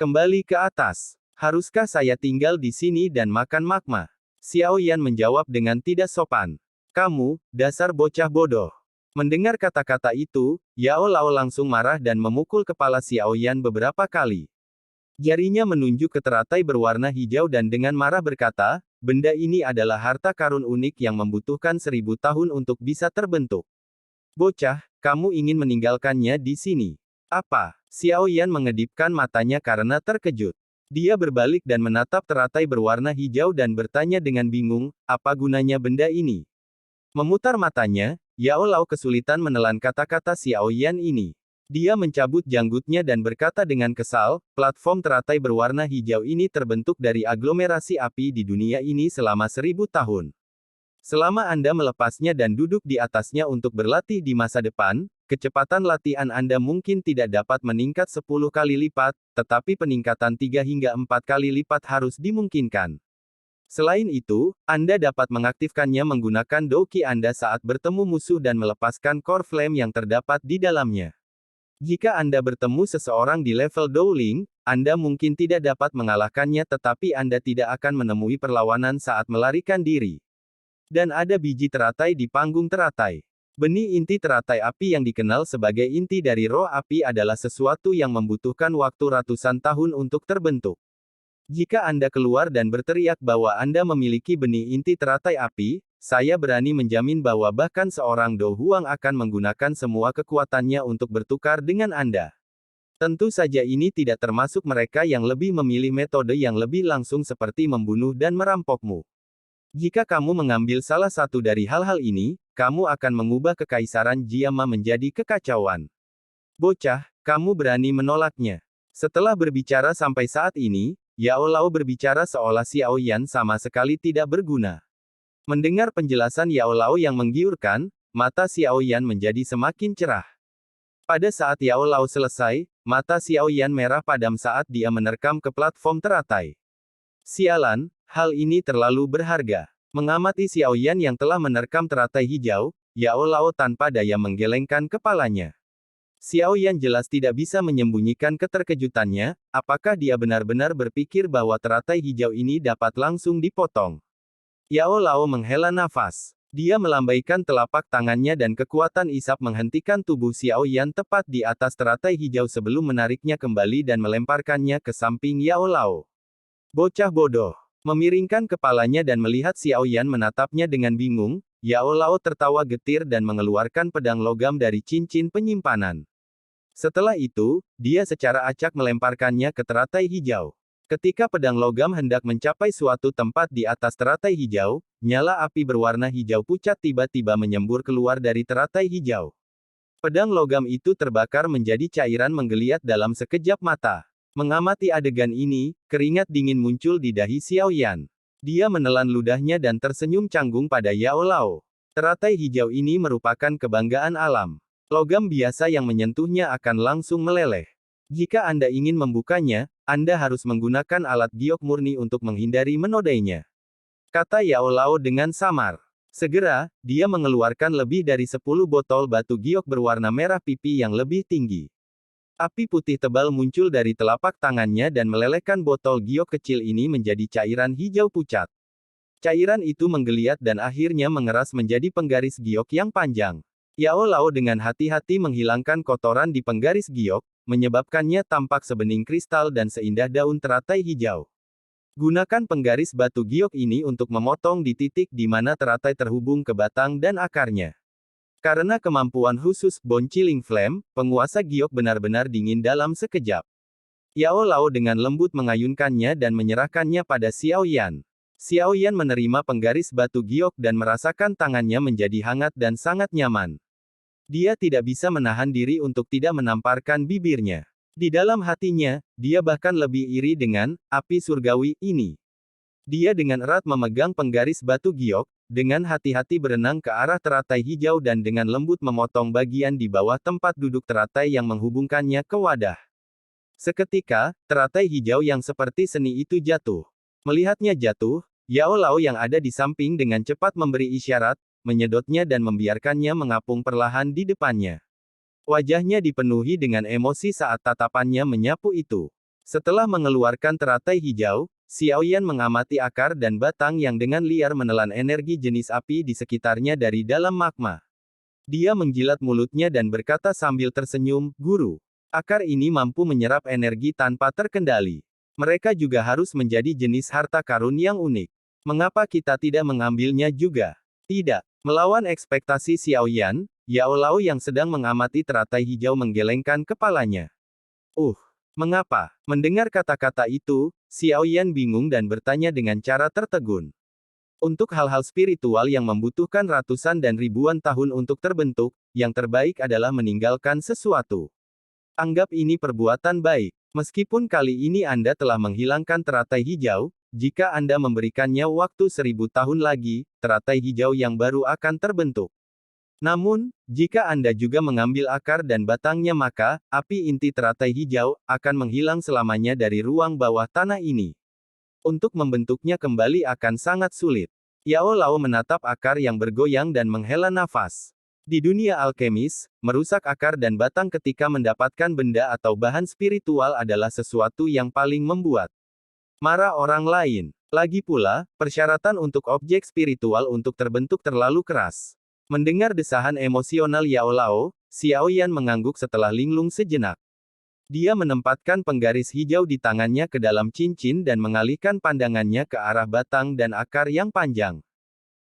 Speaker 2: Kembali ke atas. Haruskah saya tinggal di sini dan makan magma? Xiao Yan menjawab dengan tidak sopan. Kamu, dasar bocah bodoh. Mendengar kata-kata itu, Yao Lao langsung marah dan memukul kepala Xiao Yan beberapa kali. Jarinya menunjuk ke teratai berwarna hijau dan dengan marah berkata, benda ini adalah harta karun unik yang membutuhkan 1000 tahun untuk bisa terbentuk. Bocah, kamu ingin meninggalkannya di sini. Apa? Xiao Yan mengedipkan matanya karena terkejut. Dia berbalik dan menatap teratai berwarna hijau dan bertanya dengan bingung, apa gunanya benda ini? Memutar matanya, Yao Lao kesulitan menelan kata-kata Xiao Yan ini. Dia mencabut janggutnya dan berkata dengan kesal, platform teratai berwarna hijau ini terbentuk dari aglomerasi api di dunia ini selama 1000 tahun. Selama Anda melepasnya dan duduk di atasnya untuk berlatih di masa depan, kecepatan latihan Anda mungkin tidak dapat meningkat 10 kali lipat, tetapi peningkatan 3 hingga 4 kali lipat harus dimungkinkan. Selain itu, Anda dapat mengaktifkannya menggunakan Douki Anda saat bertemu musuh dan melepaskan core flame yang terdapat di dalamnya. Jika Anda bertemu seseorang di level Dowling, Anda mungkin tidak dapat mengalahkannya tetapi Anda tidak akan menemui perlawanan saat melarikan diri. Dan ada biji teratai di panggung teratai. Benih inti teratai api yang dikenal sebagai inti dari roh api adalah sesuatu yang membutuhkan waktu ratusan tahun untuk terbentuk. Jika Anda keluar dan berteriak bahwa Anda memiliki benih inti teratai api, saya berani menjamin bahwa bahkan seorang Dou Huang akan menggunakan semua kekuatannya untuk bertukar dengan Anda. Tentu saja ini tidak termasuk mereka yang lebih memilih metode yang lebih langsung seperti membunuh dan merampokmu. Jika kamu mengambil salah satu dari hal-hal ini, kamu akan mengubah kekaisaran Jiama menjadi kekacauan. Bocah, kamu berani menolaknya. Setelah berbicara sampai saat ini, Yao Lao berbicara seolah Xiao Yan sama sekali tidak berguna. Mendengar penjelasan Yao Lao yang menggiurkan, mata Xiao Yan menjadi semakin cerah. Pada saat Yao Lao selesai, mata Xiao Yan merah padam saat dia menerkam ke platform teratai. Sialan, hal ini terlalu berharga. Mengamati Xiao Yan yang telah menerkam teratai hijau, Yao Lao tanpa daya menggelengkan kepalanya. Xiao Yan jelas tidak bisa menyembunyikan keterkejutannya, apakah dia benar-benar berpikir bahwa teratai hijau ini dapat langsung dipotong? Yao Lao menghela nafas. Dia melambaikan telapak tangannya dan kekuatan isap menghentikan tubuh Xiao Yan tepat di atas teratai hijau sebelum menariknya kembali dan melemparkannya ke samping Yao Lao. Bocah bodoh. Memiringkan kepalanya dan melihat Xiao Yan menatapnya dengan bingung, Yao Lao tertawa getir dan mengeluarkan pedang logam dari cincin penyimpanan. Setelah itu, dia secara acak melemparkannya ke teratai hijau. Ketika pedang logam hendak mencapai suatu tempat di atas teratai hijau, nyala api berwarna hijau pucat tiba-tiba menyembur keluar dari teratai hijau. Pedang logam itu terbakar menjadi cairan menggeliat dalam sekejap mata. Mengamati adegan ini, keringat dingin muncul di dahi Xiao Yan. Dia menelan ludahnya dan tersenyum canggung pada Yao Lao. Teratai hijau ini merupakan kebanggaan alam. Logam biasa yang menyentuhnya akan langsung meleleh. Jika Anda ingin membukanya, Anda harus menggunakan alat giok murni untuk menghindari menodainya, kata Yao Lao dengan samar. Segera, dia mengeluarkan lebih dari 10 botol batu giok berwarna merah pipi yang lebih tinggi. Api putih tebal muncul dari telapak tangannya dan melelehkan botol giok kecil ini menjadi cairan hijau pucat. Cairan itu menggeliat dan akhirnya mengeras menjadi penggaris giok yang panjang. Yao Lao dengan hati-hati menghilangkan kotoran di penggaris giok, menyebabkannya tampak sebening kristal dan seindah daun teratai hijau. Gunakan penggaris batu giok ini untuk memotong di titik di mana teratai terhubung ke batang dan akarnya. Karena kemampuan khusus Bone Chilling Flame, penguasa giok benar-benar dingin dalam sekejap. Yao Lao dengan lembut mengayunkannya dan menyerahkannya pada Xiao Yan. Xiao Yan menerima penggaris batu giok dan merasakan tangannya menjadi hangat dan sangat nyaman. Dia tidak bisa menahan diri untuk tidak menamparkan bibirnya. Di dalam hatinya, dia bahkan lebih iri dengan api surgawi ini. Dia dengan erat memegang penggaris batu giok, dengan hati-hati berenang ke arah teratai hijau dan dengan lembut memotong bagian di bawah tempat duduk teratai yang menghubungkannya ke wadah. Seketika, teratai hijau yang seperti seni itu jatuh. Melihatnya jatuh, Yao Lao yang ada di samping dengan cepat memberi isyarat, menyedotnya dan membiarkannya mengapung perlahan di depannya. Wajahnya dipenuhi dengan emosi saat tatapannya menyapu itu. Setelah mengeluarkan teratai hijau, Xiao Yan mengamati akar dan batang yang dengan liar menelan energi jenis api di sekitarnya dari dalam magma. Dia menjilat mulutnya dan berkata sambil tersenyum, "Guru, akar ini mampu menyerap energi tanpa terkendali. Mereka juga harus menjadi jenis harta karun yang unik. Mengapa kita tidak mengambilnya juga?" Tidak. Melawan ekspektasi Xiao Yan, Yao Lao yang sedang mengamati teratai hijau menggelengkan kepalanya. Mengapa?" Mendengar kata-kata itu, Xiao Yan bingung dan bertanya dengan cara tertegun. Untuk hal-hal spiritual yang membutuhkan ratusan dan ribuan tahun untuk terbentuk, yang terbaik adalah meninggalkan sesuatu. Anggap ini perbuatan baik. Meskipun kali ini Anda telah menghilangkan teratai hijau, jika Anda memberikannya waktu 1000 tahun lagi, teratai hijau yang baru akan terbentuk. Namun, jika Anda juga mengambil akar dan batangnya maka, api inti teratai hijau, akan menghilang selamanya dari ruang bawah tanah ini. Untuk membentuknya kembali akan sangat sulit. Yao Lao menatap akar yang bergoyang dan menghela nafas. Di dunia alkemis, merusak akar dan batang ketika mendapatkan benda atau bahan spiritual adalah sesuatu yang paling membuat marah orang lain. Lagi pula, persyaratan untuk objek spiritual untuk terbentuk terlalu keras. Mendengar desahan emosional Yao Lao, Xiao Yan mengangguk setelah linglung sejenak. Dia menempatkan penggaris hijau di tangannya ke dalam cincin dan mengalihkan pandangannya ke arah batang dan akar yang panjang.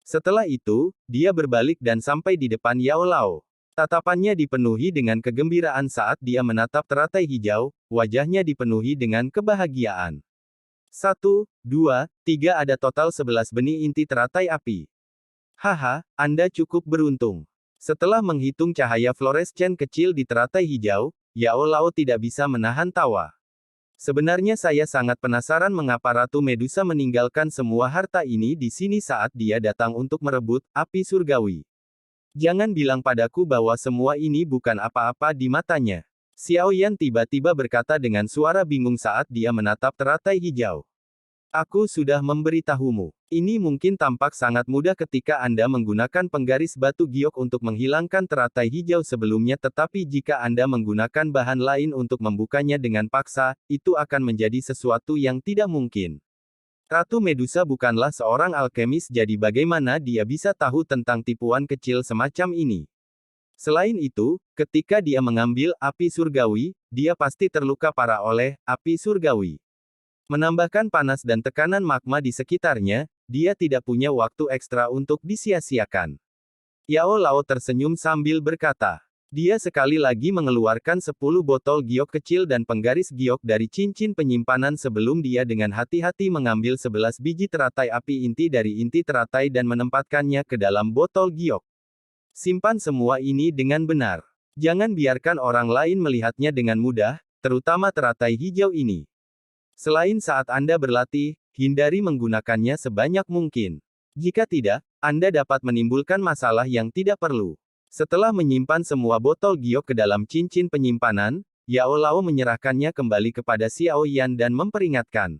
Speaker 2: Setelah itu, dia berbalik dan sampai di depan Yao Lao. Tatapannya dipenuhi dengan kegembiraan saat dia menatap teratai hijau, wajahnya dipenuhi dengan kebahagiaan. 1, 2, 3 ada total 11 benih inti teratai api. Haha, Anda cukup beruntung. Setelah menghitung cahaya fluorescen kecil di teratai hijau, Yao Lao tidak bisa menahan tawa. Sebenarnya saya sangat penasaran mengapa Ratu Medusa meninggalkan semua harta ini di sini saat dia datang untuk merebut api surgawi. Jangan bilang padaku bahwa semua ini bukan apa-apa di matanya. Xiao Yan tiba-tiba berkata dengan suara bingung saat dia menatap teratai hijau. Aku sudah memberitahumu. Ini mungkin tampak sangat mudah ketika Anda menggunakan penggaris batu giok untuk menghilangkan teratai hijau sebelumnya, tetapi jika Anda menggunakan bahan lain untuk membukanya dengan paksa, itu akan menjadi sesuatu yang tidak mungkin. Ratu Medusa bukanlah seorang alkemis, jadi bagaimana dia bisa tahu tentang tipuan kecil semacam ini? Selain itu, ketika dia mengambil api surgawi, dia pasti terluka parah oleh api surgawi. Menambahkan panas dan tekanan magma di sekitarnya, dia tidak punya waktu ekstra untuk disia-siakan. Yao Lao tersenyum sambil berkata. Dia sekali lagi mengeluarkan 10 botol giok kecil dan penggaris giok dari cincin penyimpanan sebelum dia dengan hati-hati mengambil 11 biji teratai api inti dari inti teratai dan menempatkannya ke dalam botol giok. Simpan semua ini dengan benar. Jangan biarkan orang lain melihatnya dengan mudah, terutama teratai hijau ini. Selain saat Anda berlatih, hindari menggunakannya sebanyak mungkin. Jika tidak, Anda dapat menimbulkan masalah yang tidak perlu. Setelah menyimpan semua botol giok ke dalam cincin penyimpanan, Yao Lao menyerahkannya kembali kepada Xiao Yan dan memperingatkan.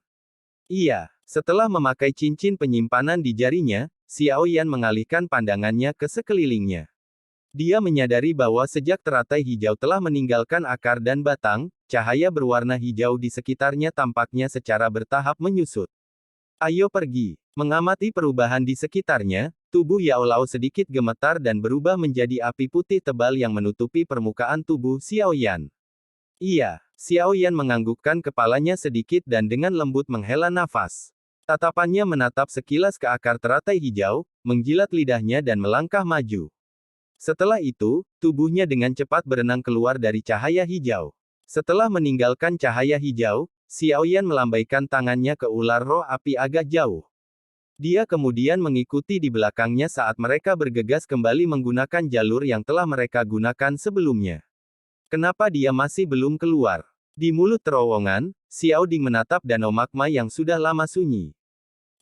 Speaker 2: Iya, setelah memakai cincin penyimpanan di jarinya, Xiao Yan mengalihkan pandangannya ke sekelilingnya. Dia menyadari bahwa sejak teratai hijau telah meninggalkan akar dan batang, cahaya berwarna hijau di sekitarnya tampaknya secara bertahap menyusut. Ayo pergi. Mengamati perubahan di sekitarnya, tubuh Yao Lao sedikit gemetar dan berubah menjadi api putih tebal yang menutupi permukaan tubuh Xiao Yan. Iya, Xiao Yan menganggukkan kepalanya sedikit dan dengan lembut menghela nafas. Tatapannya menatap sekilas ke akar teratai hijau, menjilat lidahnya dan melangkah maju. Setelah itu, tubuhnya dengan cepat berenang keluar dari cahaya hijau. Setelah meninggalkan cahaya hijau, Xiao Yan melambaikan tangannya ke ular roh api agak jauh. Dia kemudian mengikuti di belakangnya saat mereka bergegas kembali menggunakan jalur yang telah mereka gunakan sebelumnya. Kenapa dia masih belum keluar? Di mulut terowongan, Xiao Ding menatap danau magma yang sudah lama sunyi.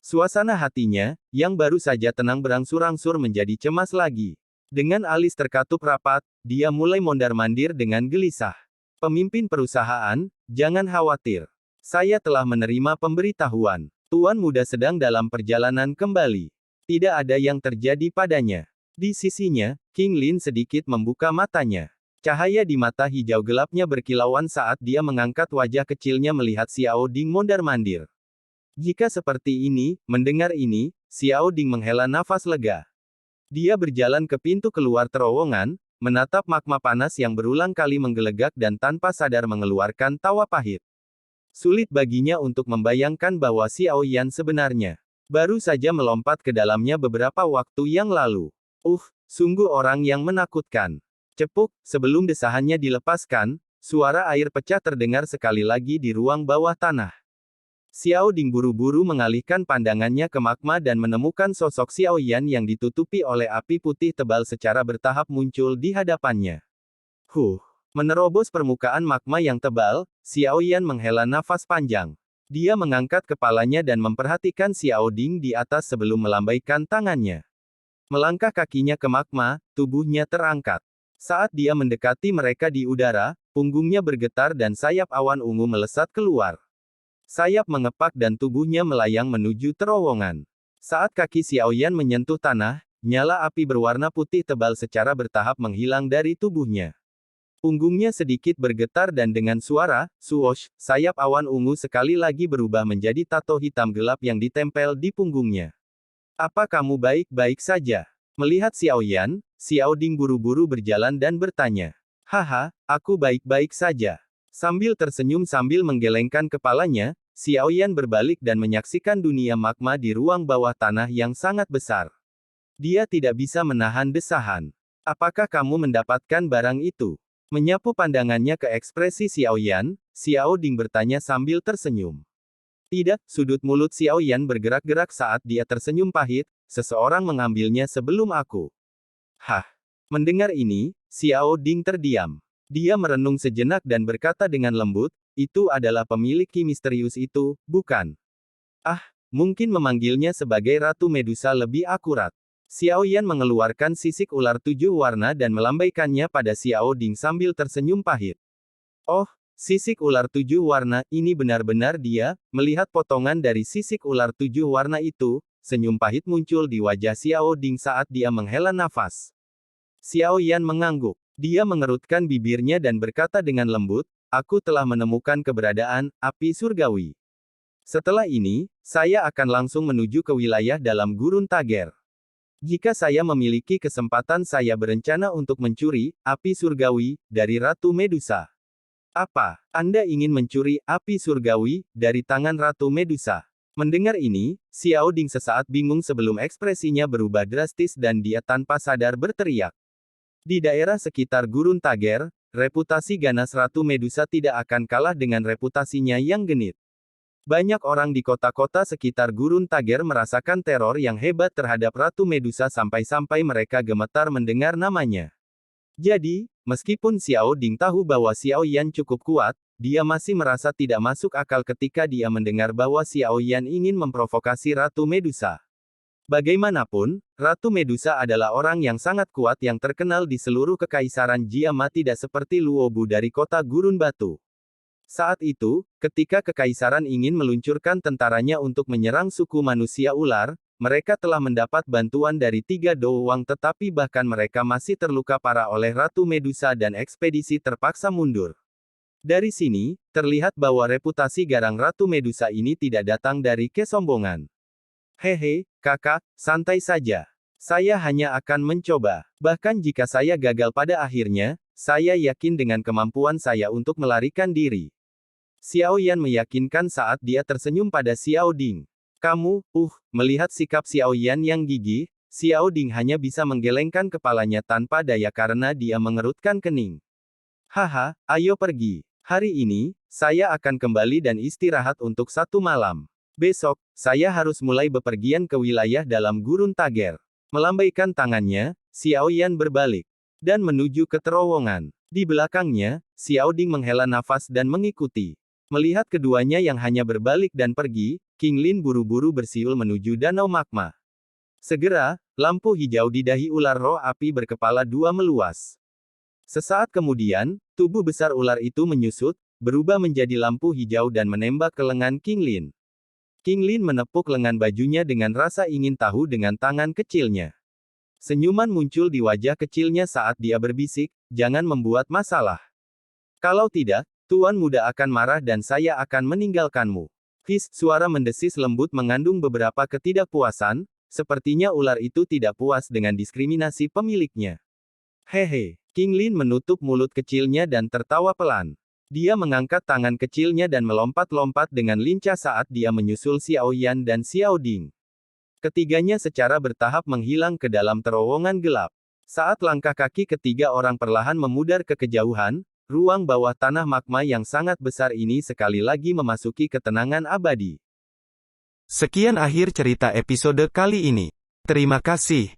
Speaker 2: Suasana hatinya, yang baru saja tenang berangsur-angsur menjadi cemas lagi. Dengan alis terkatup rapat, dia mulai mondar-mandir dengan gelisah. Pemimpin perusahaan, jangan khawatir. Saya telah menerima pemberitahuan. Tuan muda sedang dalam perjalanan kembali. Tidak ada yang terjadi padanya. Di sisinya, King Lin sedikit membuka matanya. Cahaya di mata hijau gelapnya berkilauan saat dia mengangkat wajah kecilnya melihat Xiao Ding mondar-mandir. Jika seperti ini, mendengar ini, Xiao Ding menghela nafas lega. Dia berjalan ke pintu keluar terowongan, menatap magma panas yang berulang kali menggelegak dan tanpa sadar mengeluarkan tawa pahit. Sulit baginya untuk membayangkan bahwa Xiao Yan sebenarnya baru saja melompat ke dalamnya beberapa waktu yang lalu. Sungguh orang yang menakutkan. Cepuk, sebelum desahannya dilepaskan, suara air pecah terdengar sekali lagi di ruang bawah tanah. Xiao Ding buru-buru mengalihkan pandangannya ke magma dan menemukan sosok Xiao Yan yang ditutupi oleh api putih tebal secara bertahap muncul di hadapannya. Menerobos permukaan magma yang tebal, Xiao Yan menghela nafas panjang. Dia mengangkat kepalanya dan memperhatikan Xiao Ding di atas sebelum melambaikan tangannya. Melangkah kakinya ke magma, tubuhnya terangkat. Saat dia mendekati mereka di udara, punggungnya bergetar dan sayap awan ungu melesat keluar. Sayap mengepak dan tubuhnya melayang menuju terowongan. Saat kaki Xiao Yan menyentuh tanah, nyala api berwarna putih tebal secara bertahap menghilang dari tubuhnya. Punggungnya sedikit bergetar dan dengan suara, swoosh, sayap awan ungu sekali lagi berubah menjadi tato hitam gelap yang ditempel di punggungnya. Apa kamu baik-baik saja? Melihat Xiao Yan, Xiao Ding buru-buru berjalan dan bertanya. Haha, aku baik-baik saja. Sambil tersenyum sambil menggelengkan kepalanya, Xiao Yan berbalik dan menyaksikan dunia magma di ruang bawah tanah yang sangat besar. Dia tidak bisa menahan desahan. Apakah kamu mendapatkan barang itu? Menyapu pandangannya ke ekspresi Xiao Yan, Xiao Ding bertanya sambil tersenyum. Tidak, sudut mulut Xiao Yan bergerak-gerak saat dia tersenyum pahit, seseorang mengambilnya sebelum aku. Mendengar ini, Xiao Ding terdiam. Dia merenung sejenak dan berkata dengan lembut, itu adalah pemilik ki misterius itu, bukan? Mungkin memanggilnya sebagai Ratu Medusa lebih akurat. Xiao Yan mengeluarkan sisik ular 7 warna dan melambaikannya pada Xiao Ding sambil tersenyum pahit. Sisik ular 7 warna, ini benar-benar dia. Melihat potongan dari sisik ular 7 warna itu, senyum pahit muncul di wajah Xiao Ding saat dia menghela nafas. Xiao Yan mengangguk. Dia mengerutkan bibirnya dan berkata dengan lembut, aku telah menemukan keberadaan api surgawi. Setelah ini, saya akan langsung menuju ke wilayah dalam gurun Tager. Jika saya memiliki kesempatan saya berencana untuk mencuri api surgawi dari Ratu Medusa. Apa? Anda ingin mencuri api surgawi dari tangan Ratu Medusa? Mendengar ini, Xiao Ding sesaat bingung sebelum ekspresinya berubah drastis dan dia tanpa sadar berteriak. Di daerah sekitar gurun Tager, reputasi ganas Ratu Medusa tidak akan kalah dengan reputasinya yang genit. Banyak orang di kota-kota sekitar gurun Tager merasakan teror yang hebat terhadap Ratu Medusa sampai-sampai mereka gemetar mendengar namanya. Jadi, meskipun Xiao Ding tahu bahwa Xiao Yan cukup kuat, dia masih merasa tidak masuk akal ketika dia mendengar bahwa Xiao Yan ingin memprovokasi Ratu Medusa. Bagaimanapun, Ratu Medusa adalah orang yang sangat kuat yang terkenal di seluruh kekaisaran Jiama, tidak seperti Luobu dari kota Gurun Batu. Saat itu, ketika kekaisaran ingin meluncurkan tentaranya untuk menyerang suku manusia ular, mereka telah mendapat bantuan dari 3 Doowang, tetapi bahkan mereka masih terluka parah oleh Ratu Medusa dan ekspedisi terpaksa mundur. Dari sini, terlihat bahwa reputasi garang Ratu Medusa ini tidak datang dari kesombongan. Hehe, kakak, santai saja. Saya hanya akan mencoba. Bahkan jika saya gagal pada akhirnya, saya yakin dengan kemampuan saya untuk melarikan diri. Xiao Yan meyakinkan saat dia tersenyum pada Xiao Ding. Kamu, melihat sikap Xiao Yan yang gigih, Xiao Ding hanya bisa menggelengkan kepalanya tanpa daya karena dia mengerutkan kening. Haha, ayo pergi. Hari ini, saya akan kembali dan istirahat untuk 1 malam. Besok, saya harus mulai bepergian ke wilayah dalam gurun Tager. Melambaikan tangannya, Xiao Yan berbalik dan menuju ke terowongan. Di belakangnya, Xiao Ding menghela nafas dan mengikuti. Melihat keduanya yang hanya berbalik dan pergi, King Lin buru-buru bersiul menuju danau magma. Segera, lampu hijau di dahi ular roh api berkepala 2 meluas. Sesaat kemudian, tubuh besar ular itu menyusut, berubah menjadi lampu hijau dan menembak ke lengan King Lin. King Lin menepuk lengan bajunya dengan rasa ingin tahu dengan tangan kecilnya. Senyuman muncul di wajah kecilnya saat dia berbisik, jangan membuat masalah. Kalau tidak, Tuan Muda akan marah dan saya akan meninggalkanmu. Suara mendesis lembut mengandung beberapa ketidakpuasan, sepertinya ular itu tidak puas dengan diskriminasi pemiliknya. Hehe, King Lin menutup mulut kecilnya dan tertawa pelan. Dia mengangkat tangan kecilnya dan melompat-lompat dengan lincah saat dia menyusul Xiao Yan dan Xiao Ding. Ketiganya secara bertahap menghilang ke dalam terowongan gelap. Saat langkah kaki ketiga orang perlahan memudar ke kejauhan, ruang bawah tanah magma yang sangat besar ini sekali lagi memasuki ketenangan abadi.
Speaker 1: Sekian akhir cerita episode kali ini. Terima kasih.